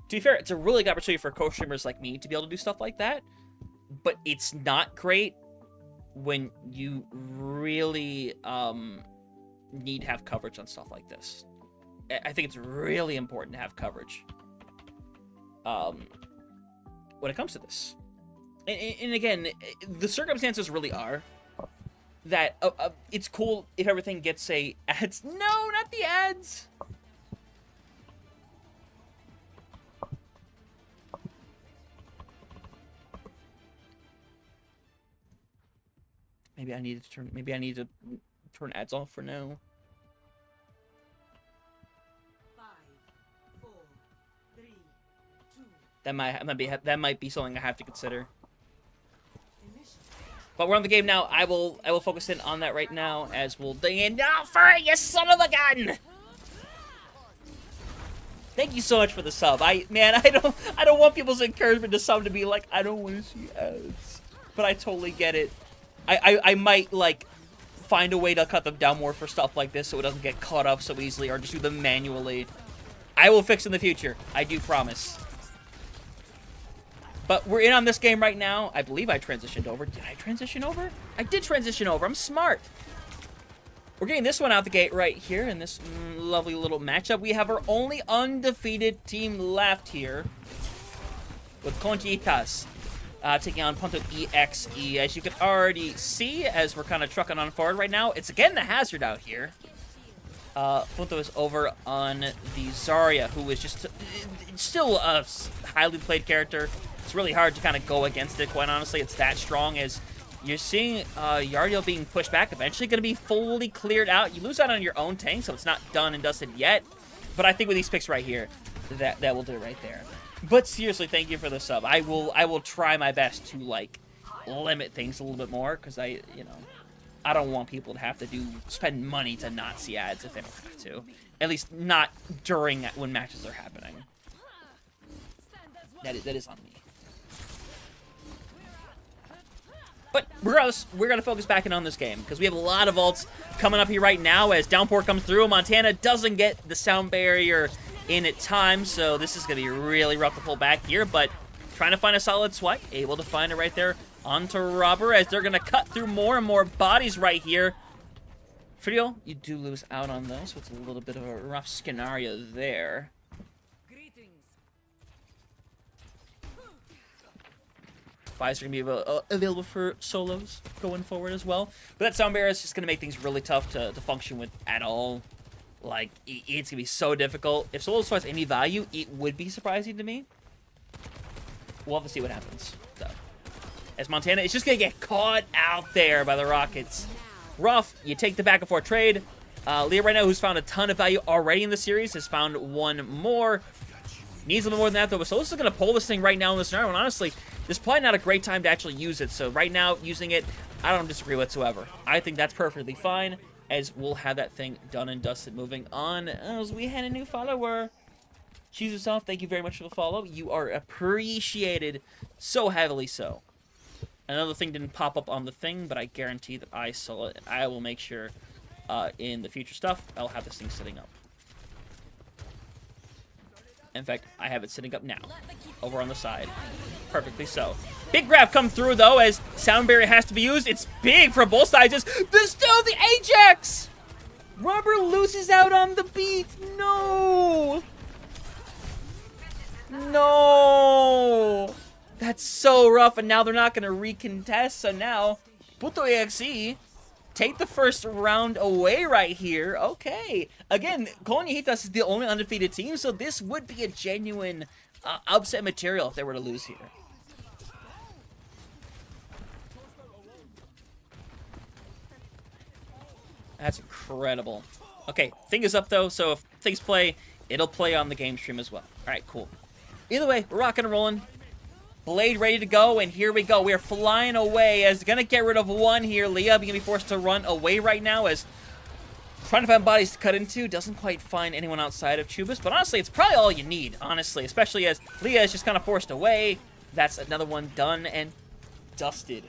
To be fair, it's a really good opportunity for co-streamers like me to be able to do stuff like that. But it's not great when you really need to have coverage on stuff like this. I think it's really important to have coverage when it comes to this. And again, the circumstances really are that it's cool if everything gets, say, ads. No, not the ads! Maybe I need to turn ads off for now. 5, 4, 3, 2. That might be something I have to consider. But we're on the game now. I will focus in on that right now as we'll ding in. No, Furry, you son of a gun! Thank you so much for the sub. I don't want people's encouragement to sub to be like, I don't want to see ads. But I totally get it. I might, like, find a way to cut them down more for stuff like this so it doesn't get caught up so easily, or just do them manually. I will fix in the future. I do promise. But we're in on this game right now. I believe I transitioned over. Did I transition over? I did transition over. I'm smart. We're getting this one out the gate right here in this lovely little matchup. We have our only undefeated team left here with Conchitas. Taking on .exe. As you can already see, as we're kind of trucking on forward right now, it's again the Hazard out here. Punto is over on the Zarya, who is just still a highly played character. It's really hard to kind of go against it, quite honestly. It's that strong as you're seeing Yardale being pushed back, eventually going to be fully cleared out. You lose out on your own tank, so it's not done and dusted yet. But I think with these picks right here, that will do it right there. But seriously, thank you for the sub. I will try my best to, like, limit things a little bit more, because I don't want people to have to spend money to not see ads if they don't have to. At least not during when matches are happening. That is on me. But regardless, we're going to focus back in on this game because we have a lot of ults coming up here right now as Downpour comes through. Montana doesn't get the sound barrier in at times, so this is going to be really rough to pull back here, but trying to find a solid swipe, able to find it right there onto Robber as they're going to cut through more and more bodies right here. Friel, you do lose out on those, so it's a little bit of a rough scenario there. Buys are going to be available for solos going forward as well. But that sound barrier is just going to make things really tough to function with at all. Like, it's going to be so difficult. If solos has any value, it would be surprising to me. We'll have to see what happens, though. As Montana is just going to get caught out there by the Rockets. Rough, you take the back and forth trade. Leah right now, who's found a ton of value already in the series, has found one more. Needs a little more than that, though. So this is going to pull this thing right now in this scenario. And honestly, this is probably not a great time to actually use it. So right now, using it, I don't disagree whatsoever. I think that's perfectly fine, as we'll have that thing done and dusted. Moving on, as we had a new follower. Choose yourself. Thank you very much for the follow. You are appreciated so heavily so. Another thing didn't pop up on the thing, but I guarantee that I saw it. I will make sure in the future stuff, I'll have this thing sitting up. In fact, I have it sitting up now, over on the side. Perfectly so. Big grab come through, though, as sound barrier has to be used. It's big for both sides. There's still the Ajax! Rubber loses out on the beat. No! No! That's so rough, and now they're not going to recontest, so now Puto EXE take the first round away right here. Okay. Again, Colonijitas is the only undefeated team, so this would be a genuine upset material if they were to lose here. That's incredible. Okay, thing is up, though, so if things play, it'll play on the game stream as well. All right, cool. Either way, we're rocking and rolling. Blade ready to go, and here we go. We are flying away as going to get rid of one here. Leah being be forced to run away right now as trying to find bodies to cut into. Doesn't quite find anyone outside of Chubis, but honestly, it's probably all you need, honestly, especially as Leah is just kind of forced away. That's another one done and dusted.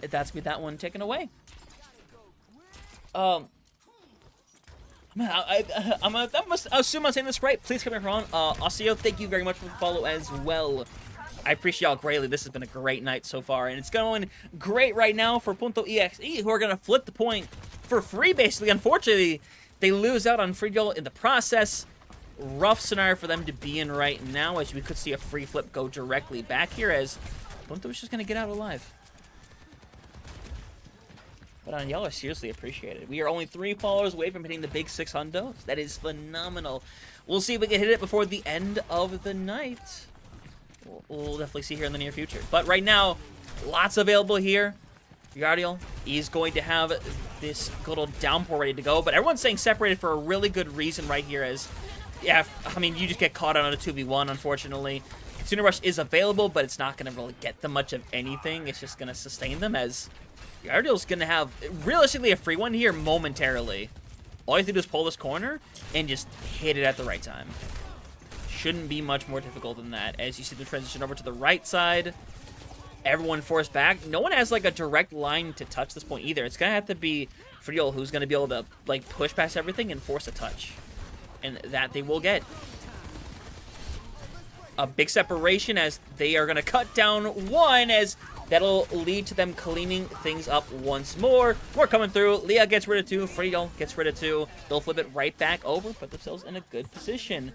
That's me, that one taken away. I'm assume I'm saying this right. Please correct me if I'm wrong. Osio, thank you very much for the follow as well. I appreciate y'all greatly. This has been a great night so far, and it's going great right now for Punto EXE, who are going to flip the point for free, basically. Unfortunately, they lose out on Friel in the process. Rough scenario for them to be in right now, as we could see a free flip go directly back here, as Punto is just going to get out alive. But y'all are seriously appreciated. We are only 3 followers away from hitting the big 600. That is phenomenal. We'll see if we can hit it before the end of the night. We'll definitely see here in the near future. But right now, lots available here. Yardiel is going to have this good old downpour ready to go. But everyone's saying separated for a really good reason right here, as, yeah, I mean, you just get caught on a 2v1, unfortunately. Sooner Rush is available, but it's not going to really get them much of anything. It's just going to sustain them, as Yardiel's going to have, realistically, a free one here momentarily. All you have to do is pull this corner and just hit it at the right time. Shouldn't be much more difficult than that. As you see the transition over to the right side, everyone forced back. No one has, like, a direct line to touch this point either. It's going to have to be Friel who's going to be able to, like, push past everything and force a touch. And that they will get. A big separation as they are going to cut down one, as that'll lead to them cleaning things up once more. More coming through. Leah gets rid of 2. Friel gets rid of 2. They'll flip it right back over, put themselves in a good position.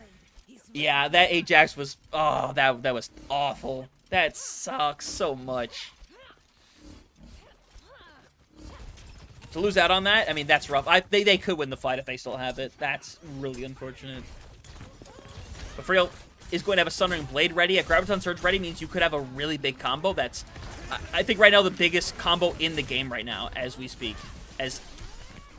Yeah, that Ajax was, oh, that was awful. That sucks so much. To lose out on that, I mean, that's rough. They could win the fight if they still have it. That's really unfortunate. But Friel is going to have a Sundering Blade ready. A Graviton Surge ready means you could have a really big combo. That's, I think right now, the biggest combo in the game right now as we speak. As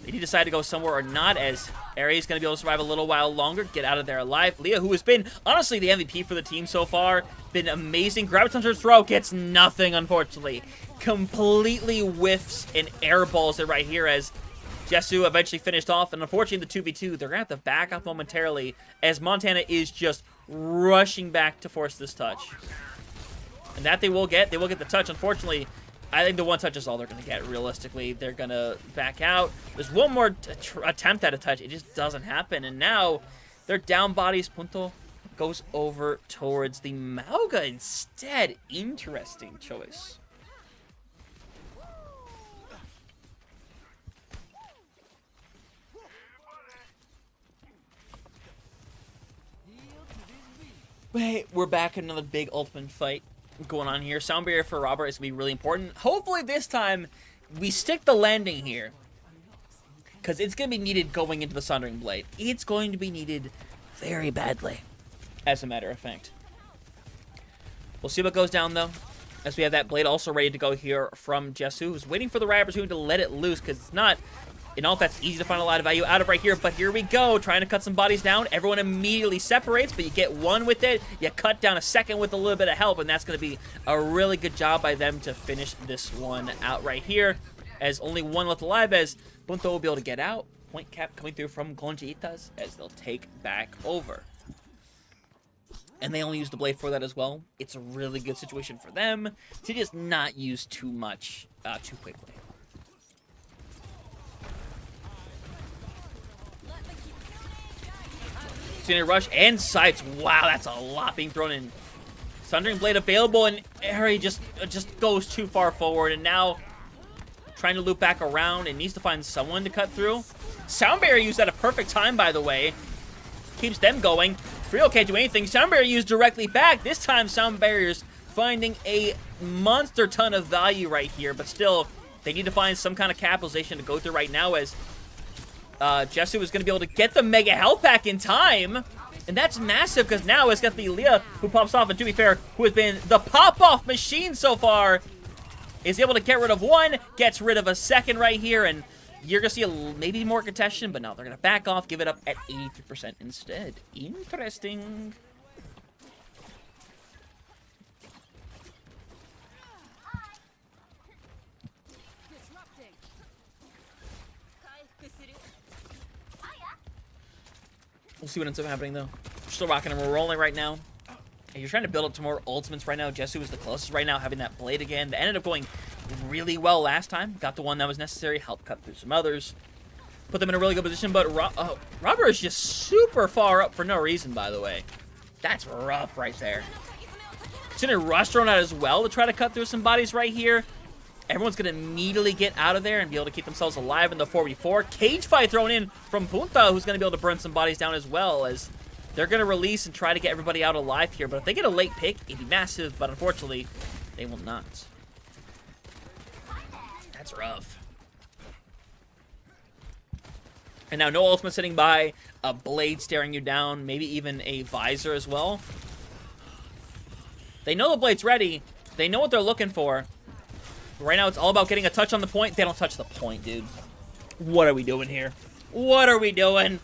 they decide to go somewhere or not, as Aerie is going to be able to survive a little while longer, get out of there alive. Leah, who has been, honestly, the MVP for the team so far, been amazing. Graviton Surge throw gets nothing, unfortunately. Completely whiffs and airballs it right here, as Jesu eventually finished off. And unfortunately, the 2v2, they're going to have to back up momentarily, as Montana is just rushing back to force this touch. And that they will get. They will get the touch. Unfortunately, I think the one touch is all they're going to get, realistically. They're going to back out. There's one more attempt at a touch. It just doesn't happen. And now they're down bodies. Punto goes over towards the Mauga instead. Interesting choice. Hey, we're back in another big ultimate fight going on here. Sound barrier for Robert is going to be really important. Hopefully this time we stick the landing here, because it's going to be needed going into the Sundering Blade. It's going to be needed very badly, as a matter of fact. We'll see what goes down, though, as we have that blade also ready to go here from Jessu, who's waiting for the right opportunity to let it loose, because it's not... You know, if that's easy to find a lot of value out of right here, but here we go, trying to cut some bodies down. Everyone immediately separates, but you get one with it. You cut down a second with a little bit of help, and that's going to be a really good job by them to finish this one out right here, as only one left alive, as Punto will be able to get out. Point cap coming through from Gonjiitas, as they'll take back over. And they only use the blade for that as well. It's a really good situation for them to just not use too much too quickly. Rush and sights. Wow, that's a lot being thrown in. Sundering Blade available, and Harry just goes too far forward, and now trying to loop back around and needs to find someone to cut through. Sound Barrier used at a perfect time, by the way. Keeps them going. Frio can't do anything. Sound Barrier used directly back. This time, Sound Barrier's finding a monster ton of value right here, but still, they need to find some kind of capitalization to go through right now, as Jessu is going to be able to get the Mega Health Pack in time. And that's massive, because now it's got the Leah who pops off. And to be fair, who has been the pop-off machine so far, is able to get rid of one, gets rid of a second right here. And you're going to see maybe more contention, but no, they're going to back off, give it up at 83% instead. Interesting. We'll see what ends up happening, though. We're still rocking and we're rolling right now. And you're trying to build up to more ultimates right now. Jessu is the closest right now, having that blade again. That ended up going really well last time. Got the one that was necessary. Helped cut through some others. Put them in a really good position. But Robert is just super far up for no reason, by the way. That's rough right there. Considering Rush thrown out as well to try to cut through some bodies right here. Everyone's going to immediately get out of there and be able to keep themselves alive in the 4v4. Cage fight thrown in from Punta, who's going to be able to burn some bodies down as well, as they're going to release and try to get everybody out alive here. But if they get a late pick, it'd be massive, but unfortunately, they will not. That's rough. And now no ultimate sitting by, a blade staring you down, maybe even a visor as well. They know the blade's ready. They know what they're looking for. Right now, it's all about getting a touch on the point. They don't touch the point, dude. What are we doing here? What are we doing?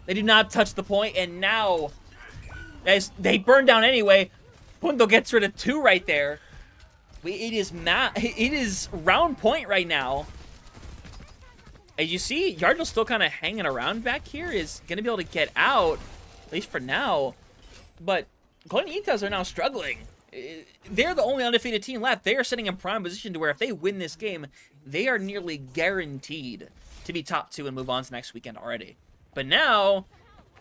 They do not touch the point, and now, as they burn down anyway, Punto gets rid of two right there. It is round point right now. As you see, Yardle's still kind of hanging around back here. Is going to be able to get out, at least for now. But Gonjiitas are now struggling. They're the only undefeated team left. They are sitting in prime position to where if they win this game, they are nearly guaranteed to be top 2 and move on to next weekend already. But now,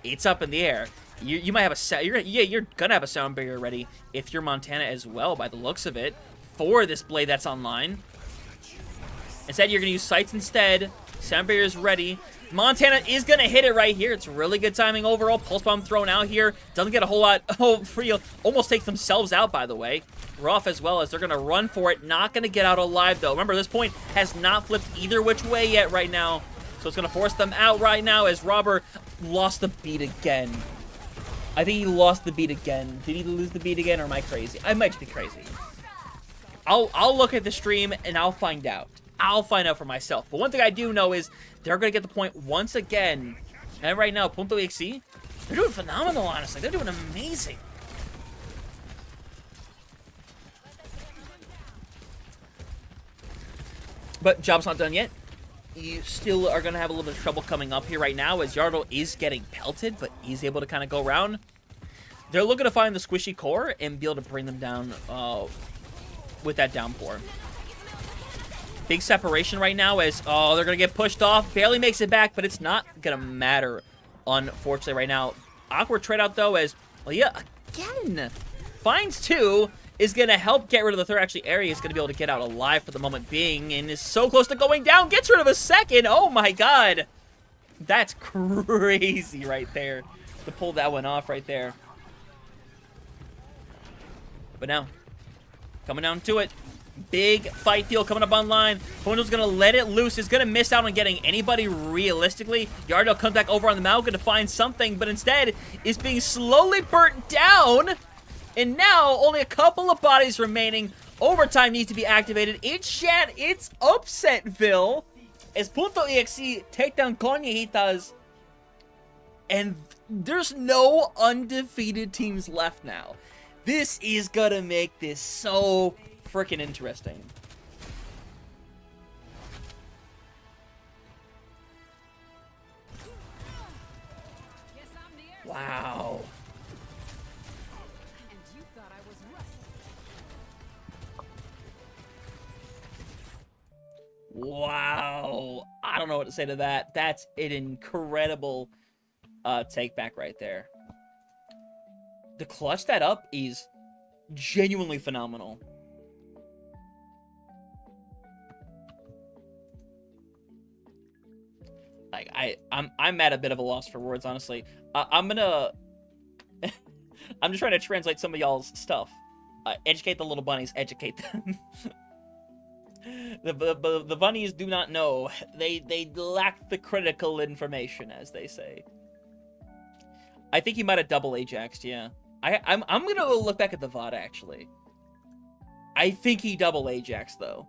it's up in the air. You might have you're gonna have a sound barrier ready if you're Montana as well, by the looks of it, for this blade that's online. Instead, you're gonna use sights instead. Sound barrier is ready. Montana is going to hit it right here. It's really good timing overall. Pulse bomb thrown out here. Doesn't get a whole lot. Oh, Frio almost takes themselves out, by the way. Rough as well, as they're going to run for it. Not going to get out alive, though. Remember, this point has not flipped either which way yet right now. So it's going to force them out right now, as Robert lost the beat again. I think he lost the beat again. Did he lose the beat again, or am I crazy? I might just be crazy. I'll look at the stream, and I'll find out. I'll find out for myself. But one thing I do know is they're going to get the point once again. And right now, Punto XC, they're doing phenomenal, honestly. They're doing amazing. But job's not done yet. You still are going to have a little bit of trouble coming up here right now, as Yardle is getting pelted, but he's able to kind of go around. They're looking to find the squishy core and be able to bring them down with that downpour. Big separation right now as, oh, they're going to get pushed off. Barely makes it back, but it's not going to matter, unfortunately, right now. Awkward trade out, though, as, well, yeah, again, finds 2, is going to help get rid of the third. Actually, Ari is going to be able to get out alive for the moment being, and is so close to going down. Gets rid of a second. Oh, my God. That's crazy right there to pull that one off right there. But now, coming down to it. Big fight deal coming up online. Punto's going to let it loose. Is going to miss out on getting anybody realistically. Yardell comes back over on the mound, going to find something, but instead is being slowly burnt down. And now, only a couple of bodies remaining. Overtime needs to be activated. It's Shat. It's Upsetville. As Punto EXE take down Conejitas. And there's no undefeated teams left now. This is going to make this so freaking interesting. Wow. Wow. I don't know what to say to that. That's an incredible take back right there. To clutch that up is genuinely phenomenal. Like, I'm at a bit of a loss for words, honestly. I'm gonna... I'm just trying to translate some of y'all's stuff. Educate the little bunnies. Educate them. The bunnies do not know. They lack the critical information, as they say. I think he might have double Ajaxed, yeah. I'm gonna look back at the VOD, actually. I think he double Ajaxed, though.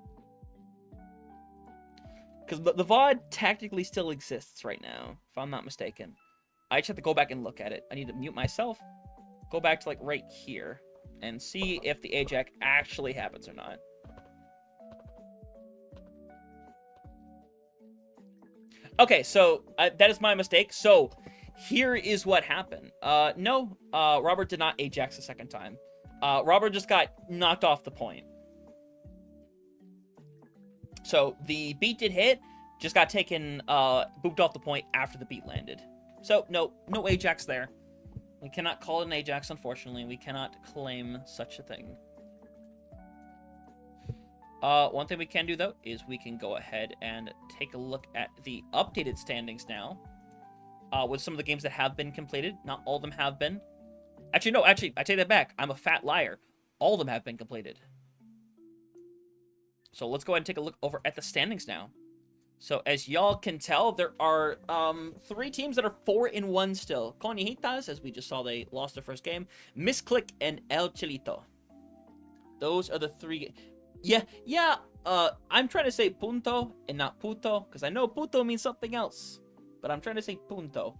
Because the VOD tactically still exists right now, if I'm not mistaken. I just have to go back and look at it. I need to mute myself, go back to, like, right here, and see if the Ajax actually happens or not. Okay, so that is my mistake. So here is what happened. No, Robert did not Ajax a second time. Robert just got knocked off the point. So the beat did hit, just got taken, booped off the point after the beat landed. So no Ajax there. We cannot call it an Ajax, unfortunately. We cannot claim such a thing. One thing we can do, though, is we can go ahead and take a look at the updated standings now. With some of the games that have been completed. Not all of them have been. Actually, no, I take that back. I'm a fat liar. All of them have been completed. So let's go ahead and take a look over at the standings now. So as y'all can tell, there are 3 teams that are 4-1 still. Conejitas, as we just saw, they lost their first game. Misclick and El Chilito. Those are the 3... Yeah, I'm trying to say punto and not puto, because I know puto means something else. But I'm trying to say punto.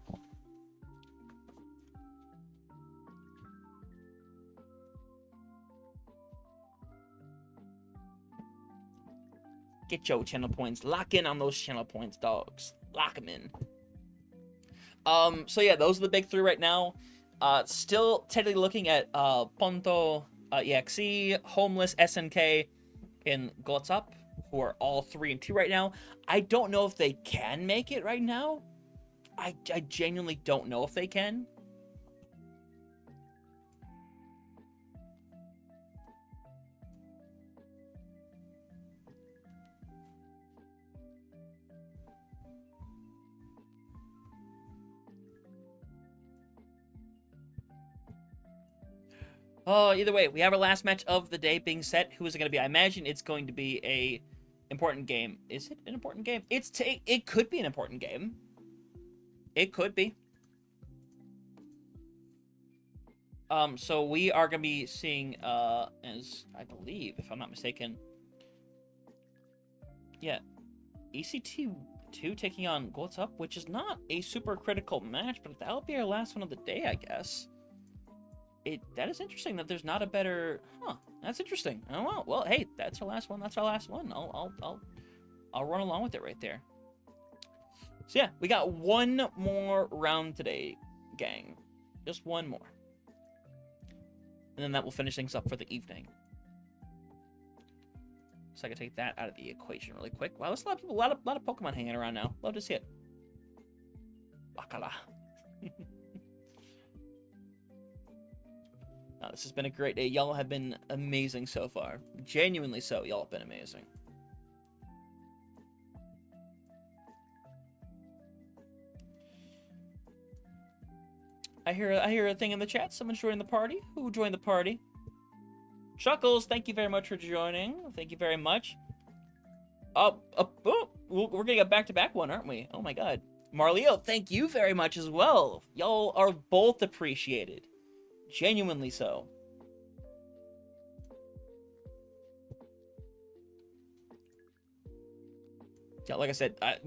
Get your channel points. Lock in on those channel points, dogs. Lock them in. So yeah, those are the big 3 right now. Still technically looking at Punto, EXE, Homeless, SNK, and Gotsap, who are all 3-2 right now. I don't know if they can make it right now. I genuinely don't know if they can. Oh, either way, we have our last match of the day being set. Who is it going to be? I imagine it's going to be a important game. Is it an important game? It could be an important game. It could be. So we are going to be seeing, as I believe, if I'm not mistaken, yeah, ECT2 taking on Gotsap, which is not a super critical match, but that'll be our last one of the day, I guess. That is interesting that there's not a better... Huh, that's interesting. Oh, well, hey, that's our last one. That's our last one. I'll run along with it right there. So yeah, we got one more round today, gang. Just one more. And then that will finish things up for the evening. So I can take that out of the equation really quick. Wow, there's a lot of Pokemon hanging around now. Love to see it. Bakala. Now, this has been a great day. Y'all have been amazing so far. Genuinely so. Y'all have been amazing. I hear a thing in the chat. Someone's joining the party. Who joined the party? Chuckles, thank you very much for joining. Thank you very much. We're gonna get back-to-back one, aren't we? Oh my god. Marleo, thank you very much as well. Y'all are both appreciated. Genuinely so. Yeah, like I said, I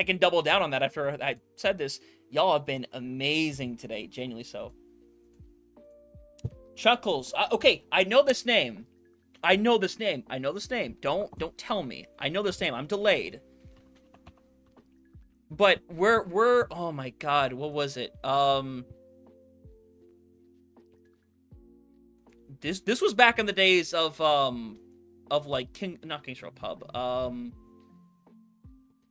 can double down on that after I said this. Y'all have been amazing today. Genuinely so. Chuckles. Okay, I know this name. I know this name. Don't tell me. I know this name. I'm delayed. But we're oh my god, what was it? This was back in the days of like not King's Row Pub.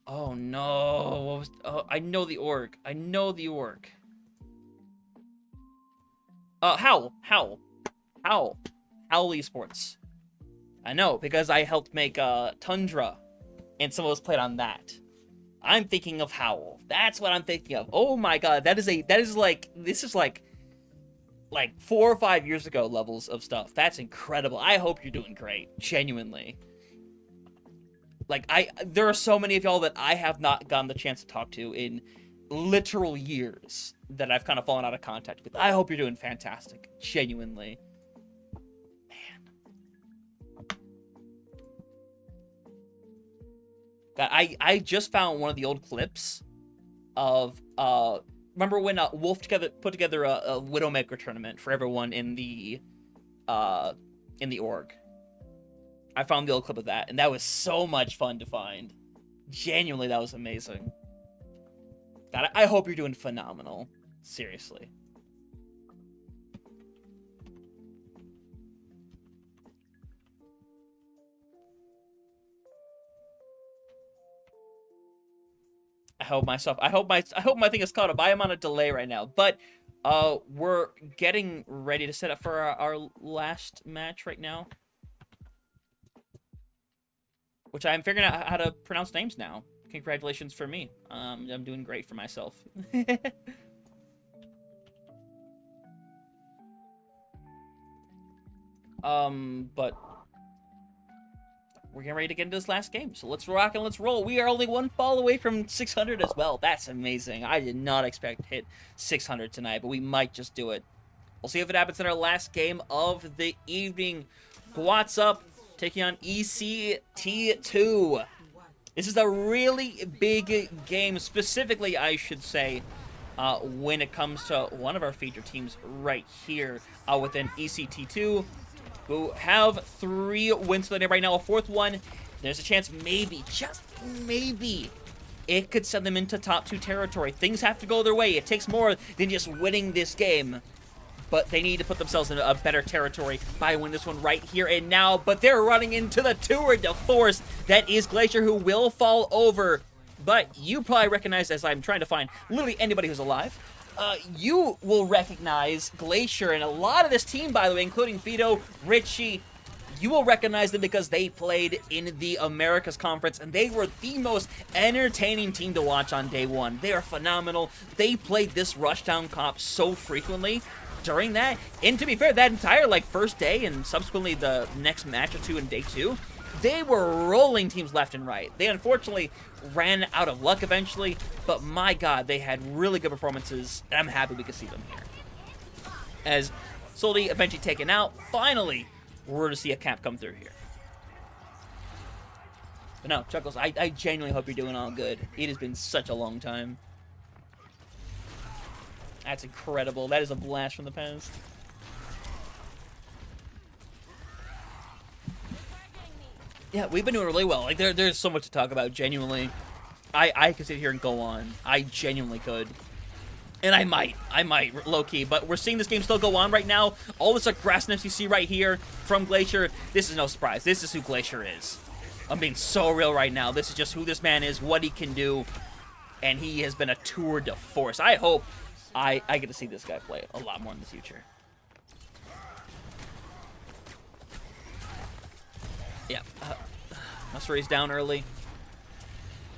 Oh no. What was I know the org. Howl Esports. I know, because I helped make Tundra, and some of us played on that. I'm thinking of Howl. That's what I'm thinking of. Oh my god, this is like 4 or 5 years ago levels of stuff. That's incredible. I hope you're doing great. Genuinely. Like, there are so many of y'all that I have not gotten the chance to talk to in literal years that I've kind of fallen out of contact with. I hope you're doing fantastic. Genuinely. Man. God, I just found one of the old clips of, remember when Wolf put together a Widowmaker tournament for everyone in the org? I found the old clip of that, and that was so much fun to find. Genuinely, that was amazing. God, I hope you're doing phenomenal. Seriously. I hope my thing is caught up. I am on a delay right now, but we're getting ready to set up for our last match right now, which I'm figuring out how to pronounce names now. Congratulations for me. I'm doing great for myself. But we're getting ready to get into this last game, so let's rock and let's roll. We are only one fall away from 600 as well. That's amazing. I did not expect to hit 600 tonight, but we might just do it. We'll see if it happens in our last game of the evening. What's up? Taking on ECT2. This is a really big game, specifically, I should say, when it comes to one of our featured teams right here within ECT2, who have 3 wins for the day right now. A 4th one, there's a chance maybe, just maybe, it could send them into top 2 territory. Things have to go their way. It takes more than just winning this game. But they need to put themselves in a better territory by winning this one right here and now. But they're running into the tour de force that is Glacier, who will fall over. But you probably recognize, as I'm trying to find literally anybody who's alive, you will recognize Glacier and a lot of this team, by the way, including Vito, Richie. You will recognize them because they played in the Americas Conference, and they were the most entertaining team to watch on day one. They are phenomenal. They played this Rushdown comp so frequently during that, and to be fair, that entire first day and subsequently the next match or two in day 2, they were rolling teams left and right. They unfortunately ran out of luck eventually, but my god, they had really good performances, and I'm happy we could see them here. As Soldy eventually taken out, finally, we're to see a cap come through here. But no, Chuckles, I genuinely hope you're doing all good. It has been such a long time. That's incredible. That is a blast from the past. Yeah, we've been doing really well. There's so much to talk about, genuinely. I could sit here and go on. I genuinely could. And I might, low-key. But we're seeing this game still go on right now. All this aggressiveness you see right here from Glacier, this is no surprise. This is who Glacier is. I'm being so real right now. This is just who this man is, what he can do, and he has been a tour de force. I hope I get to see this guy play a lot more in the future. Yeah, Mussory's down early.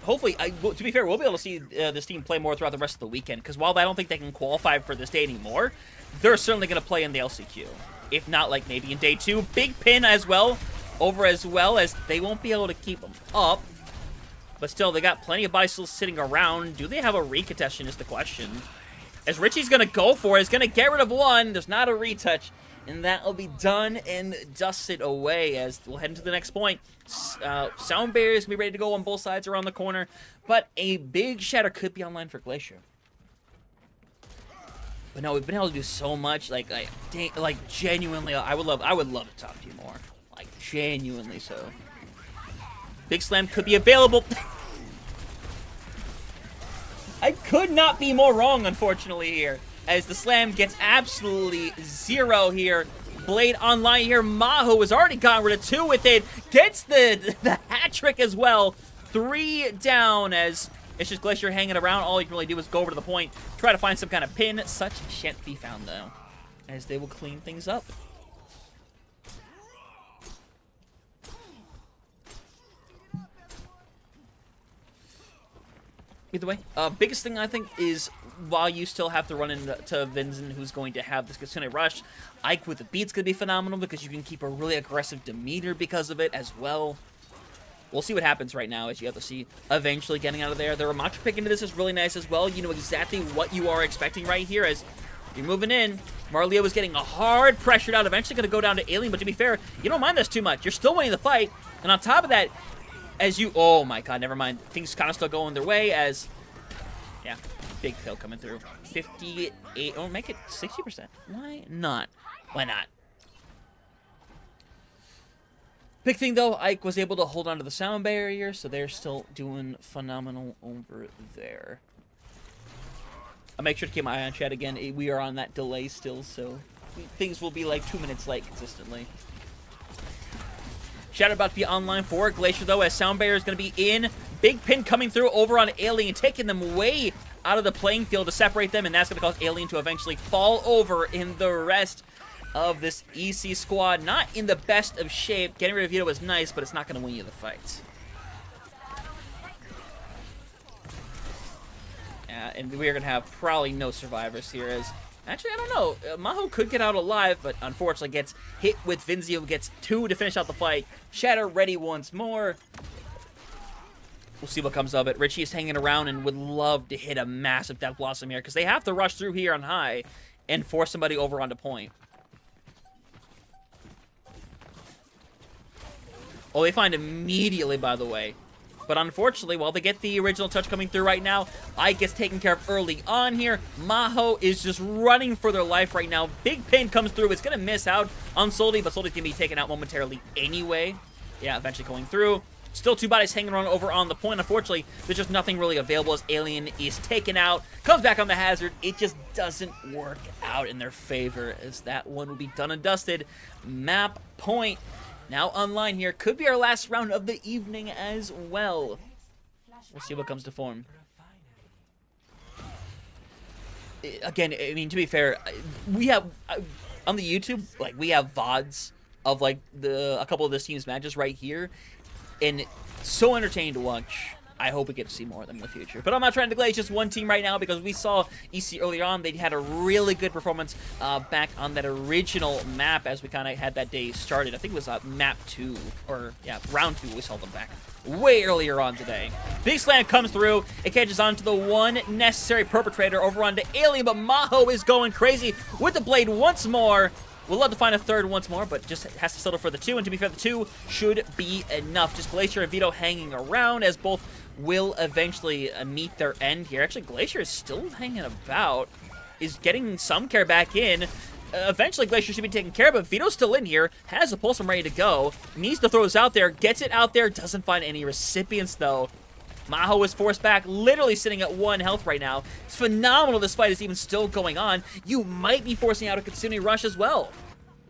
Hopefully, to be fair, we'll be able to see this team play more throughout the rest of the weekend, because while I don't think they can qualify for this day anymore, they're certainly going to play in the LCQ. If not, like, maybe in day 2. Big pin as well, as they won't be able to keep them up. But still, they got plenty of bicycles sitting around. Do they have a recontestation is the question. As Richie's going to go for it, he's going to get rid of one. There's not a retouch. And that will be done and dusted away as we'll head into the next point. Sound barriers can be ready to go on both sides around the corner. But a big shatter could be online for Glacier. But no, we've been able to do so much. Like genuinely, I would love to talk to you more. Like, genuinely so. Big Slam could be available. I could not be more wrong, unfortunately, here. As the Slam gets absolutely 0 here. Blade online here. Maho has already gotten rid of 2 with it. Gets the hat trick as well. 3 down as it's just Glacier hanging around. All you can really do is go over to the point, try to find some kind of pin. Such shan't be found, though, as they will clean things up. Either way, biggest thing I think is while you still have to run into Vincent, who's going to have this Kitsune Rush, Ike with the beat's going to be phenomenal because you can keep a really aggressive demeanor because of it as well. We'll see what happens right now as you have to see eventually getting out of there. The Ramacha pick into this is really nice as well. You know exactly what you are expecting right here as you're moving in. Marleo is getting a hard pressured out, eventually going to go down to Alien, but to be fair, you don't mind this too much. You're still winning the fight, and on top of that, as you... Oh my god, never mind. Things kind of still going their way as... Yeah, big kill coming through. 58... Oh, make it 60%. Why not? Why not? Big thing, though, Ike was able to hold on to the sound barrier, so they're still doing phenomenal over there. I'll make sure to keep my eye on chat again. We are on that delay still, so things will be like 2 minutes late consistently. Shadow about to be online for Glacier, though, as sound barrier is going to be in. Big pin coming through over on Alien, taking them way out of the playing field to separate them, and that's going to cause Alien to eventually fall over in the rest of this EC squad. Not in the best of shape. Getting rid of Vito was nice, but it's not going to win you the fight. Yeah, and we are going to have probably no survivors here as... Actually, I don't know. Maho could get out alive, but unfortunately gets hit with Vinzio, gets 2 to finish out the fight. Shatter ready once more. We'll see what comes of it. Richie is hanging around and would love to hit a massive Death Blossom here because they have to rush through here on high and force somebody over onto point. Oh, they find immediately, by the way. But unfortunately, while they get the original touch coming through right now, Ike gets taken care of early on here. Maho is just running for their life right now. Big pin comes through. It's going to miss out on Soldi, but Soldi's going to be taken out momentarily anyway. Yeah, eventually going through. Still 2 bodies hanging around over on the point. Unfortunately, there's just nothing really available as Alien is taken out. Comes back on the hazard. It just doesn't work out in their favor as that one will be done and dusted. Map point. Now online here. Could be our last round of the evening as well. We'll see what comes to form. Again, I mean, to be fair, we have... on the YouTube, like, we have VODs of, like, a couple of this team's matches right here. And so entertaining to watch. I hope we get to see more of them in the future. But I'm not trying to glaze just one team right now because we saw EC earlier on. They had a really good performance back on that original map as we kind of had that day started. I think it was map 2, or yeah, round 2. We saw them back way earlier on today. Big Slam comes through. It catches on to the one necessary perpetrator over onto Alien, but Maho is going crazy with the blade once more. We'd love to find a third once more, but just has to settle for the 2. And to be fair, the 2 should be enough. Just Glacier and Vito hanging around as both will eventually meet their end here. Actually, Glacier is still hanging about. Is getting some care back in. Eventually, Glacier should be taken care of, but Vito's still in here. Has the pulse ready to go. Needs to throw this out there. Gets it out there. Doesn't find any recipients, though. Maho is forced back, literally sitting at 1 health right now. It's phenomenal this fight is even still going on. You might be forcing out a Kitsune Rush as well.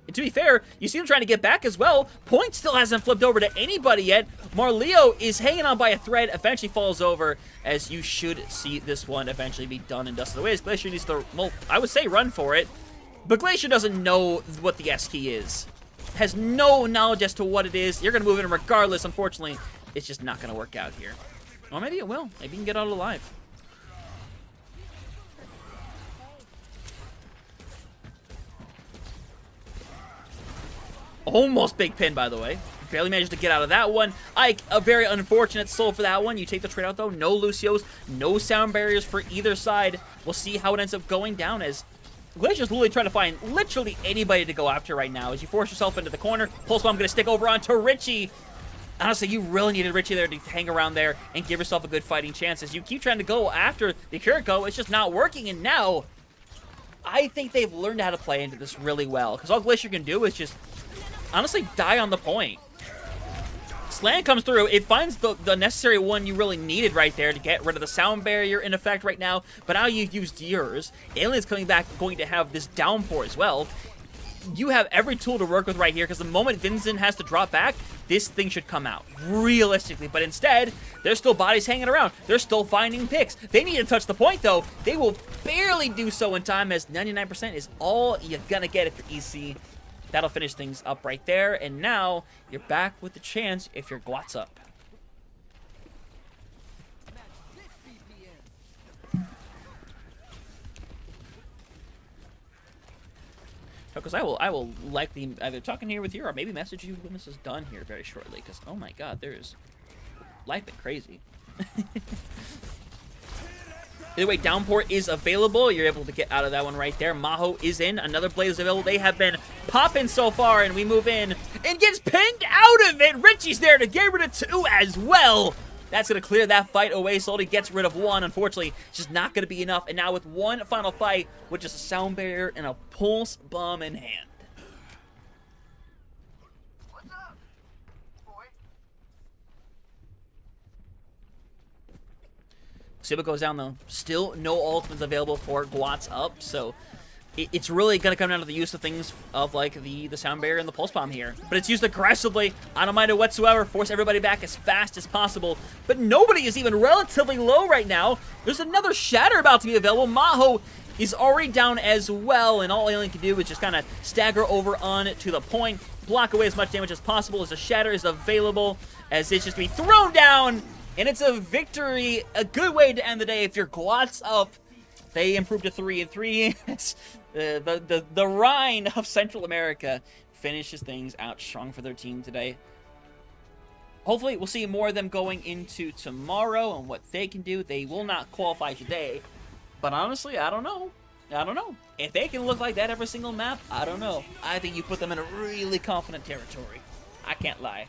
And to be fair, you see him trying to get back as well. Point still hasn't flipped over to anybody yet. Marleo is hanging on by a thread, eventually falls over, as you should see this one eventually be done and dusted away. As Glacier needs to, well, I would say run for it, but Glacier doesn't know what the S key is. Has no knowledge as to what it is. You're going to move in regardless. Unfortunately, it's just not going to work out here. Or maybe it will. Maybe you can get out alive. Almost big pin, by the way. Barely managed to get out of that one. Ike, a very unfortunate soul for that one. You take the trade out, though. No Lucios, no sound barriers for either side. We'll see how it ends up going down, as Glacier's literally trying to find literally anybody to go after right now. As you force yourself into the corner, Pulse Bomb going to stick over onto Richie. Honestly, you really needed Richie there to hang around there and give yourself a good fighting chance. As you keep trying to go after the Kiriko, it's just not working, and now I think they've learned how to play into this really well, because all Glacier can do is just honestly die on the point. Slam comes through. It finds the necessary one you really needed right there to get rid of the sound barrier in effect right now. But now you've used yours. Alien's coming back, going to have this downpour as well. You have every tool to work with right here, because the moment Vincent has to drop back, this thing should come out realistically. But instead, there's still bodies hanging around. They're still finding picks. They need to touch the point, though. They will barely do so in time, as 99% is all you're gonna get if you're EC. That'll finish things up right there, and now you're back with the chance if you're Guats up. Because I will likely either talk in here with you or maybe message you when this is done here very shortly, because oh my god, there's life been crazy. Either way, Downpour is available. You're able to get out of that one right there. Maho is in. Another Blade is available. They have been popping so far, and we move in and gets pinned out of it. Richie's there to get rid of two as well. That's going to clear that fight away. Slowly gets rid of one. Unfortunately, it's just not going to be enough. And now with one final fight, with just a sound barrier and a pulse bomb in hand. Siba goes down, though. Still no ultimates available for Guats up, so it's really going to come down to the use of things of, like, the sound barrier and the pulse bomb here. But it's used aggressively. I don't mind it whatsoever. Force everybody back as fast as possible. But nobody is even relatively low right now. There's another Shatter about to be available. Maho is already down as well, and all Alien can do is just kind of stagger over on to the point, block away as much damage as possible as the Shatter is available, as it's just going to be thrown down. And it's a victory, a good way to end the day. If you're Guats up, they improved to 3-3. the Rhine of Central America finishes things out strong for their team today. Hopefully, we'll see more of them going into tomorrow and what they can do. They will not qualify today, but honestly, I don't know. I don't know. If they can look like that every single map, I don't know. I think you put them in a really confident territory. I can't lie.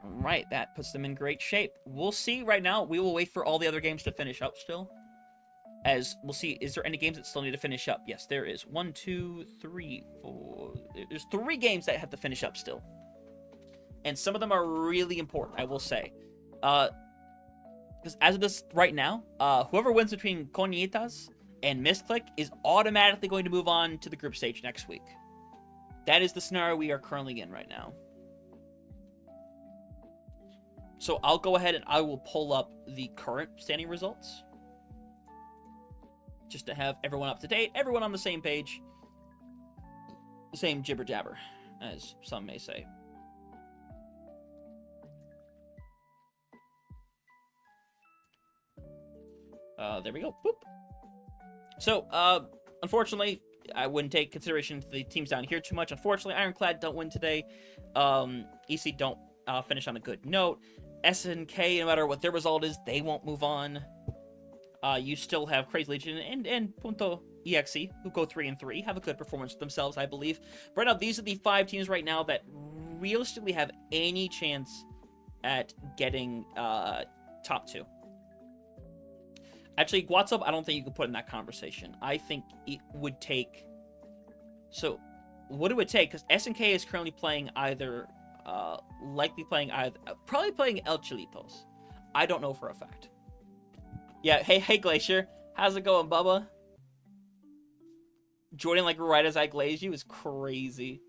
Right, that puts them in great shape. We'll see right now. We will wait for all the other games to finish up still. As we'll see, is there any games that still need to finish up? Yes, there is. 1, 2, 3, 4. There's 3 games that have to finish up still. And some of them are really important, I will say. Because as of this right now, whoever wins between Conitas and Misclick is automatically going to move on to the group stage next week. That is the scenario we are currently in right now. So I'll go ahead and I will pull up the current standing results. Just to have everyone up to date, everyone on the same page. The same jibber jabber, as some may say. There we go. Boop. So, unfortunately, I wouldn't take consideration to the teams down here too much. Unfortunately, Ironclad don't win today. EC don't finish on a good note. SNK, no matter what their result is, they won't move on. You still have Crazy Legion and Punto EXE, who go 3-3, have a good performance themselves, I believe. But right now, these are the 5 teams right now that realistically have any chance at getting top 2. Actually, Guatsub, I don't think you can put in that conversation. I think it would take... So, what it would take, because SNK is currently playing either... probably playing El Chilitos. I don't know for a fact. Yeah, hey, Glacier. How's it going, Bubba? Joining, like, right as I glaze you is crazy.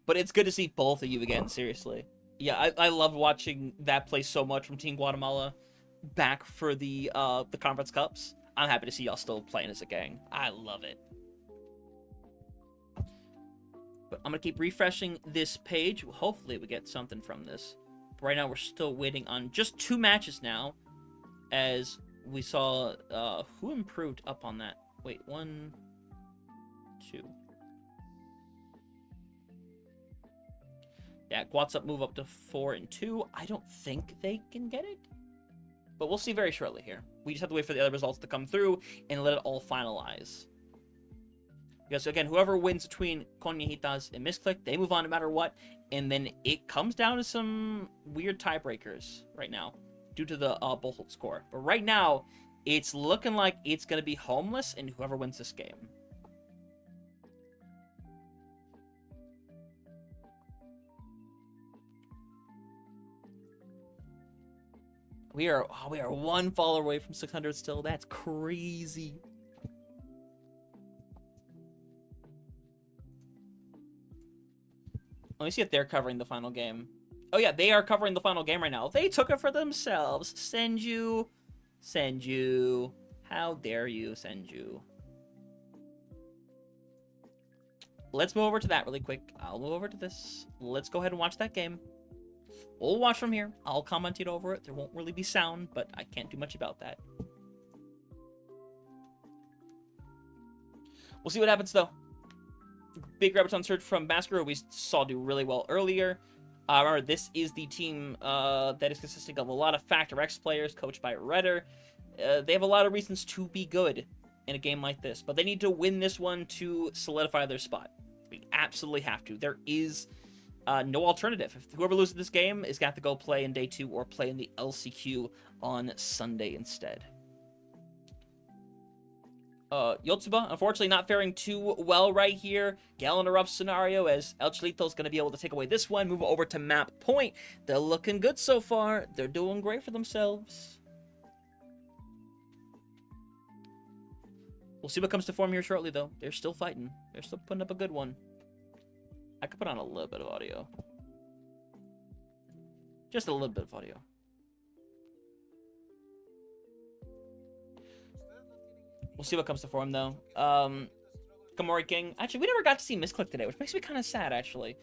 But it's good to see both of you again, seriously. Yeah, I loved watching that play so much from Team Guatemala back for the Conference Cups. I'm happy to see y'all still playing as a gang. I love it. But I'm going to keep refreshing this page. Hopefully we get something from this. But right now we're still waiting on just 2 matches now. As we saw, who improved up on that? Wait, 1, 2. Yeah, Guats move up to 4 and 2. I don't think they can get it. But we'll see very shortly here. We just have to wait for the other results to come through and let it all finalize. Yeah, so again, whoever wins between Conejitas and Misclick, they move on no matter what. And then it comes down to some weird tiebreakers right now due to the Bocholt score. But right now, it's looking like it's going to be Homeless and whoever wins this game. We are 1 follower away from 600 still. That's crazy. Let me see if they're covering the final game. Oh yeah, they are covering the final game right now. They took it for themselves. Senju. How dare you, Senju. Let's move over to that really quick. I'll move over to this. Let's go ahead and watch that game. We'll watch from here. I'll commentate over it. There won't really be sound, but I can't do much about that. We'll see what happens, though. Big Graviton surge from Masker, who we saw do really well earlier. Remember, this is the team that is consisting of a lot of Factor X players, coached by Redder. They have a lot of reasons to be good in a game like this, but they need to win this one to solidify their spot. We absolutely have to. There is no alternative. If whoever loses this game is going to have to go play in day 2 or play in the LCQ on Sunday instead. Yotsuba, unfortunately, not faring too well right here. Gallon erupts scenario as El Cholito's going to be able to take away this one, move over to map point. They're looking good so far. They're doing great for themselves. We'll see what comes to form here shortly, though. They're still fighting. They're still putting up a good one. I could put on a little bit of audio. Just a little bit of audio. We'll see what comes to form, though. Kamori King. Actually, we never got to see Misclick today, which makes me kind of sad, actually.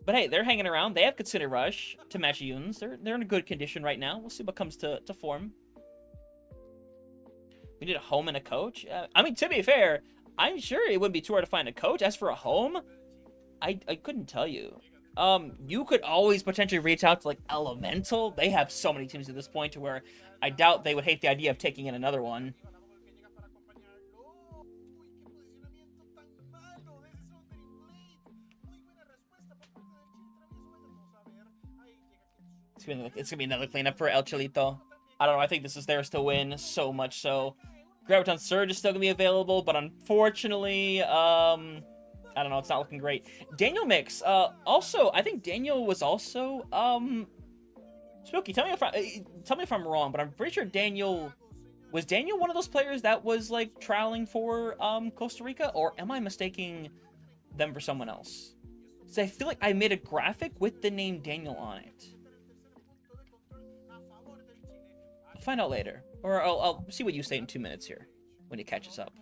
But hey, they're hanging around. They have Kitsune Rush to match Yuns. They're in a good condition right now. We'll see what comes to form. We need a home and a coach. I mean, to be fair, I'm sure it wouldn't be too hard to find a coach. As for a home, I couldn't tell you. You could always potentially reach out to, like, Elemental. They have so many teams at this point to where I doubt they would hate the idea of taking in another one. It's gonna be another cleanup for El Cholito. I don't know. I think this is theirs to win, so much so. Graviton Surge is still gonna be available, but unfortunately, I don't know. It's not looking great. Daniel Mix. Also, I think Daniel was also Spooky. Tell me if I'm wrong, but I'm pretty sure Daniel was one of those players that was like trialing for Costa Rica, or am I mistaking them for someone else? So I feel like I made a graphic with the name Daniel on it. I'll find out later. Or I'll see what you say in 2 minutes here, when it catches up.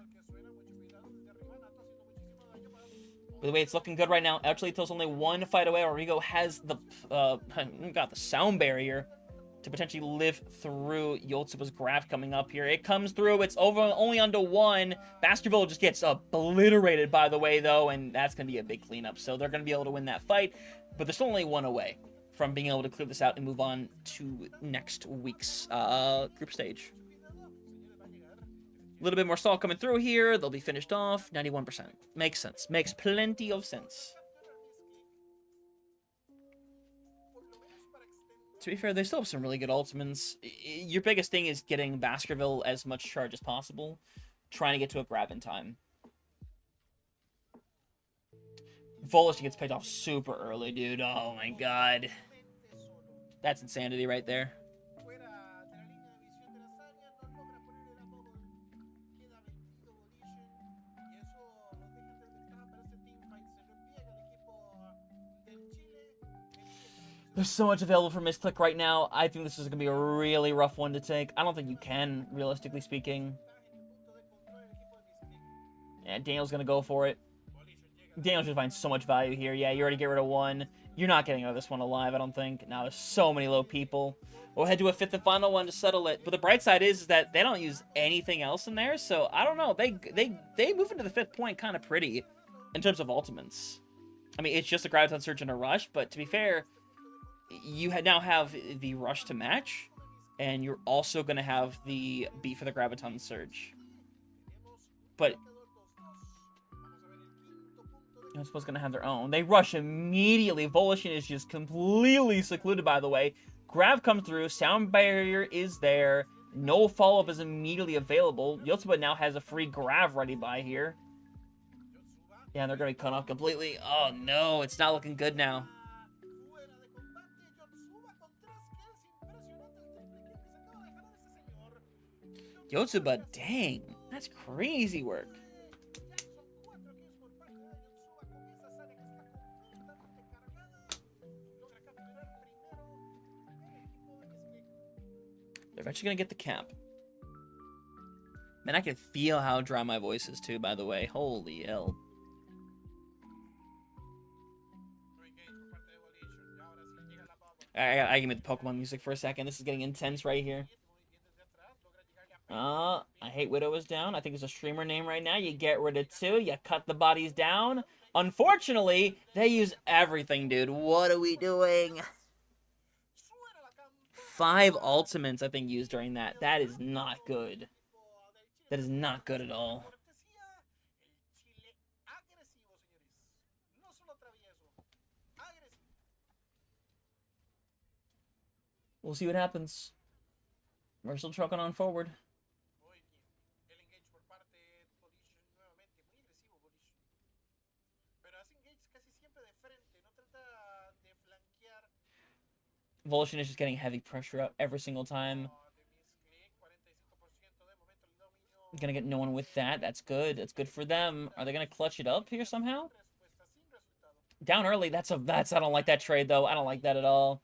By the way, it's looking good right now. El Cholito's only 1 fight away. Rodrigo has the sound barrier to potentially live through Yotsuba's graph coming up here. It comes through. It's over only under 1. Baskerville just gets obliterated, by the way, though, and that's going to be a big cleanup. So they're going to be able to win that fight, but they're still only 1 away from being able to clear this out and move on to next week's group stage. A little bit more stall coming through here. They'll be finished off. 91%. Makes sense. Makes plenty of sense. To be fair, they still have some really good ultimates. Your biggest thing is getting Baskerville as much charge as possible. Trying to get to a grab in time. Volish gets picked off super early, dude. Oh my god. That's insanity right there. There's so much available for misclick right now. I think this is going to be a really rough one to take. I don't think you can, realistically speaking. Yeah, Daniel's going to go for it. Daniel should find so much value here. Yeah, you already get rid of one. You're not getting out of this one alive, I don't think. Now, there's so many low people. We'll head to a fifth and final one to settle it. But the bright side is that they don't use anything else in there, so I don't know. They move into the fifth point kind of pretty in terms of ultimates. I mean, it's just a Graviton Surge and a Rush, but to be fair, you now have the Rush to match, and you're also going to have the beat for the Graviton Surge. But Supposed going to have their own. They rush immediately. Volition is just completely secluded, by the way. Grav comes through. Sound barrier is there. No follow-up is immediately available. Yotsuba now has a free Grav ready by here. Yeah, they're going to be cut off completely. Oh, no. It's not looking good now. Yotsuba, dang. That's crazy work. They're eventually going to get the camp. Man, I can feel how dry my voice is, too, by the way. Holy hell. I give me the Pokemon music for a second. This is getting intense right here. I hate Widow is down. I think it's a streamer name right now. You get rid of two. You cut the bodies down. Unfortunately, they use everything, dude. What are we doing? 5 ultimates, I think, used during that. That is not good. That is not good at all. We'll see what happens. We're still trucking on forward. Volition is just getting heavy pressure up every single time. Gonna get no one with that. That's good. That's good for them. Are they gonna clutch it up here somehow? Down early. I don't like that trade though. I don't like that at all.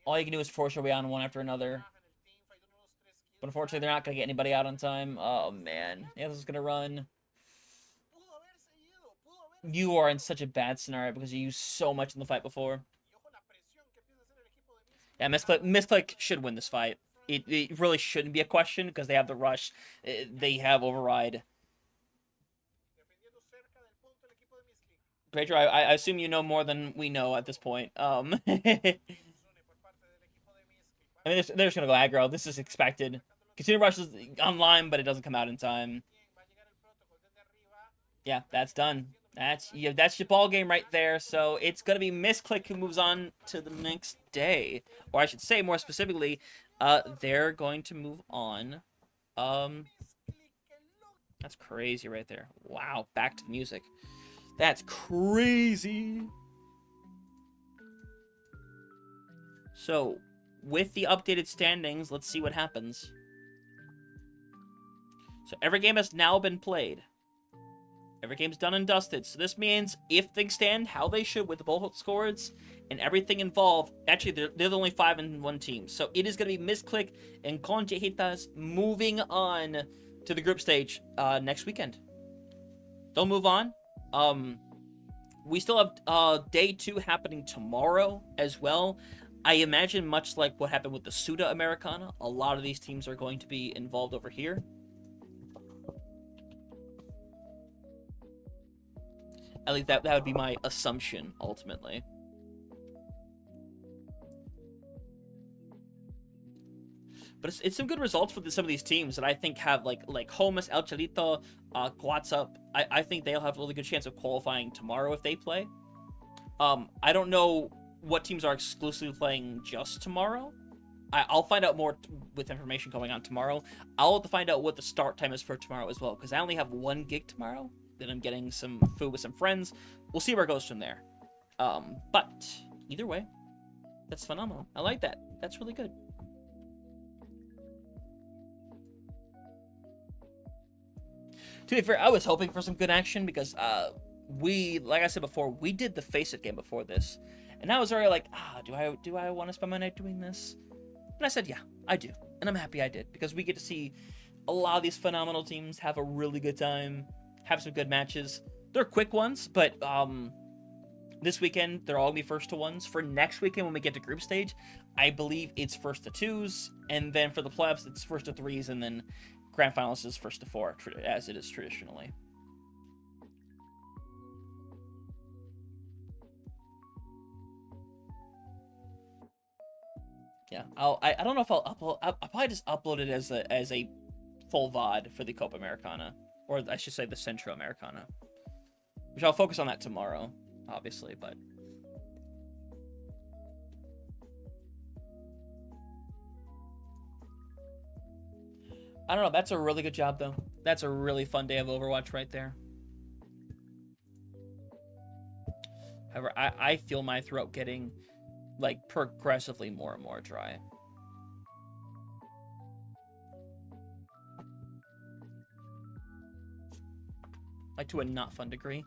All you can do is force your way on one after another. But unfortunately, they're not gonna get anybody out on time. Oh man, yeah, this is gonna run. You are in such a bad scenario because you used so much in the fight before. Yeah, Misclick should win this fight. It really shouldn't be a question because they have the rush. They have override. Pedro, I assume you know more than we know at this point. I mean, they're just going to go aggro. This is expected. Casino Rush is online, but it doesn't come out in time. Yeah, that's done. That's your ball game right there. So it's going to be Misclick who moves on to the next day. Or I should say more specifically, they're going to move on. That's crazy right there. Wow, back to the music. That's crazy. So, with the updated standings, let's see what happens. So every game has now been played. Every game's done and dusted. So this means if things stand how they should with the both scores and everything involved, actually they're the only 5 in one team. So it is going to be Misclick and Conchejitas moving on to the group stage next weekend. They'll move on. We still have day 2 happening tomorrow as well. I imagine much like what happened with the Centroamericana, a lot of these teams are going to be involved over here. At least that would be my assumption, ultimately. But it's some good results for some of these teams that I think have, like Homas, El Chalito, Guatsup. I think they'll have a really good chance of qualifying tomorrow if they play. I don't know what teams are exclusively playing just tomorrow. I'll find out more with information going on tomorrow. I'll have to find out what the start time is for tomorrow as well, because I only have 1 gig tomorrow. Then I'm getting some food with some friends. We'll see where it goes from there. But either way, that's phenomenal. I like that. That's really good. To be fair, I was hoping for some good action because like I said before, we did the Face It game before this. And I was already like, do I want to spend my night doing this? And I said, yeah, I do. And I'm happy I did, because we get to see a lot of these phenomenal teams have a really good time, have some good matches. They're quick ones, but this weekend they're all gonna be first to ones. For next weekend when we get to group stage, I believe it's first to twos, and then for the playoffs it's first to threes, and then grand finals is first to four, as it is traditionally. Yeah, I don't know if I'll upload. I'll probably just upload it as a full VOD for the Copa Americana, or I should say the Centroamericana, which I'll focus on that tomorrow, obviously. But I don't know. That's a really good job, though. That's a really fun day of Overwatch right there. However, I feel my throat getting like progressively more and more dry. Like to a not fun degree.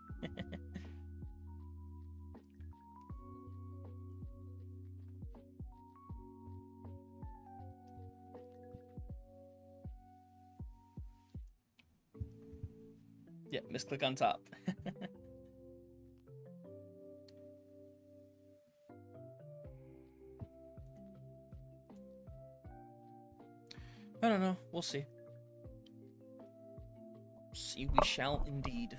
Yeah, misclick on top. I don't know. We'll see. See, we shall indeed.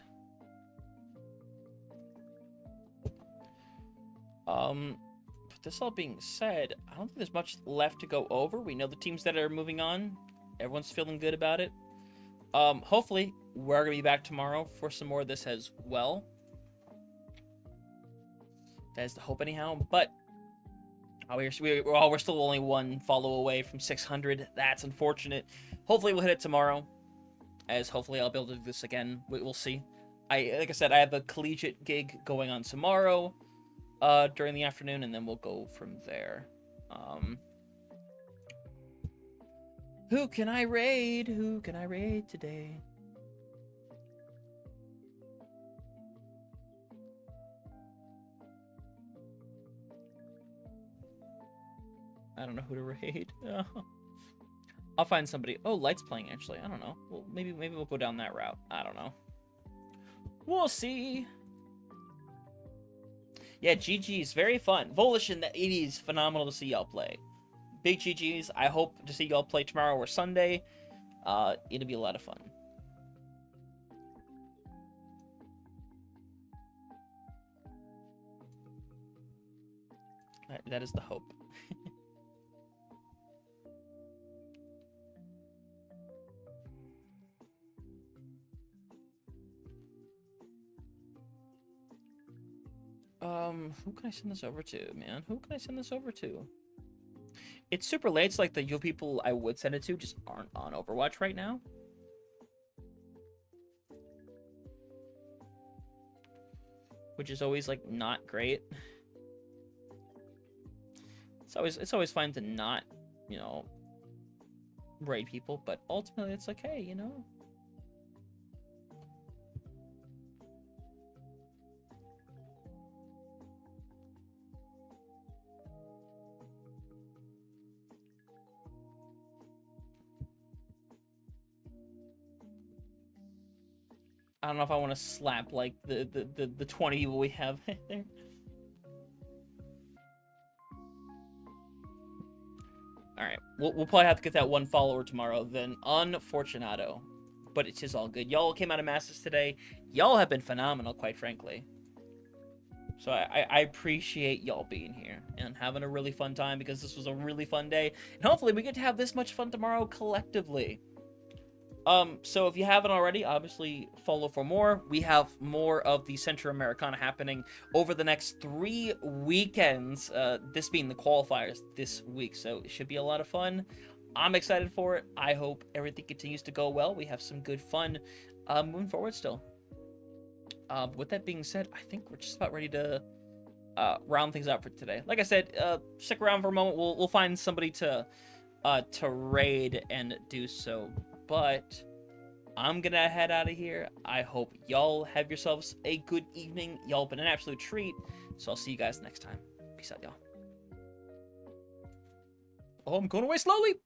But this all being said, I don't think there's much left to go over. We know the teams that are moving on. Everyone's feeling good about it. Hopefully, we're gonna be back tomorrow for some more of this as well. That is the hope, anyhow. But we're still only one follow away from 600. That's unfortunate. Hopefully we'll hit it tomorrow, as hopefully I'll be able to do this again. We'll see. Like I said, I have a collegiate gig going on tomorrow during the afternoon, and then we'll go from there. Who can I raid? Who can I raid today? I don't know who to raid. I'll find somebody. Oh, Light's playing, actually. I don't know. Well, maybe we'll go down that route. I don't know. We'll see. Yeah, GG's. Very fun. Volition, it is phenomenal to see y'all play. Big GG's. I hope to see y'all play tomorrow or Sunday. It'll be a lot of fun. That is the hope. Who can I send this over to, man? Who can I send this over to? It's super late. It's like the usual people I would send it to just aren't on Overwatch right now. Which is always, like, not great. It's always fine to not, you know, raid people, but ultimately it's like, hey, you know. I don't know if I want to slap like the 20 people we have there. All right, we'll probably have to get that one follower tomorrow then. Unfortunato, but it is all good. Y'all came out of masses today. Y'all have been phenomenal, quite frankly. So I appreciate y'all being here and having a really fun time, because this was a really fun day, and hopefully we get to have this much fun tomorrow collectively. So if you haven't already, obviously follow for more. We have more of the Centroamericana happening over the next 3 weekends, this being the qualifiers this week, so it should be a lot of fun. I'm excited for it. I hope everything continues to go well. We have some good fun moving forward still. With that being said, I think we're just about ready to round things out for today. Like I said, stick around for a moment. We'll find somebody to raid and do so. But I'm gonna head out of here. I hope y'all have yourselves a good evening. Y'all been an absolute treat. So I'll see you guys next time. Peace out, y'all. Oh, I'm going away slowly.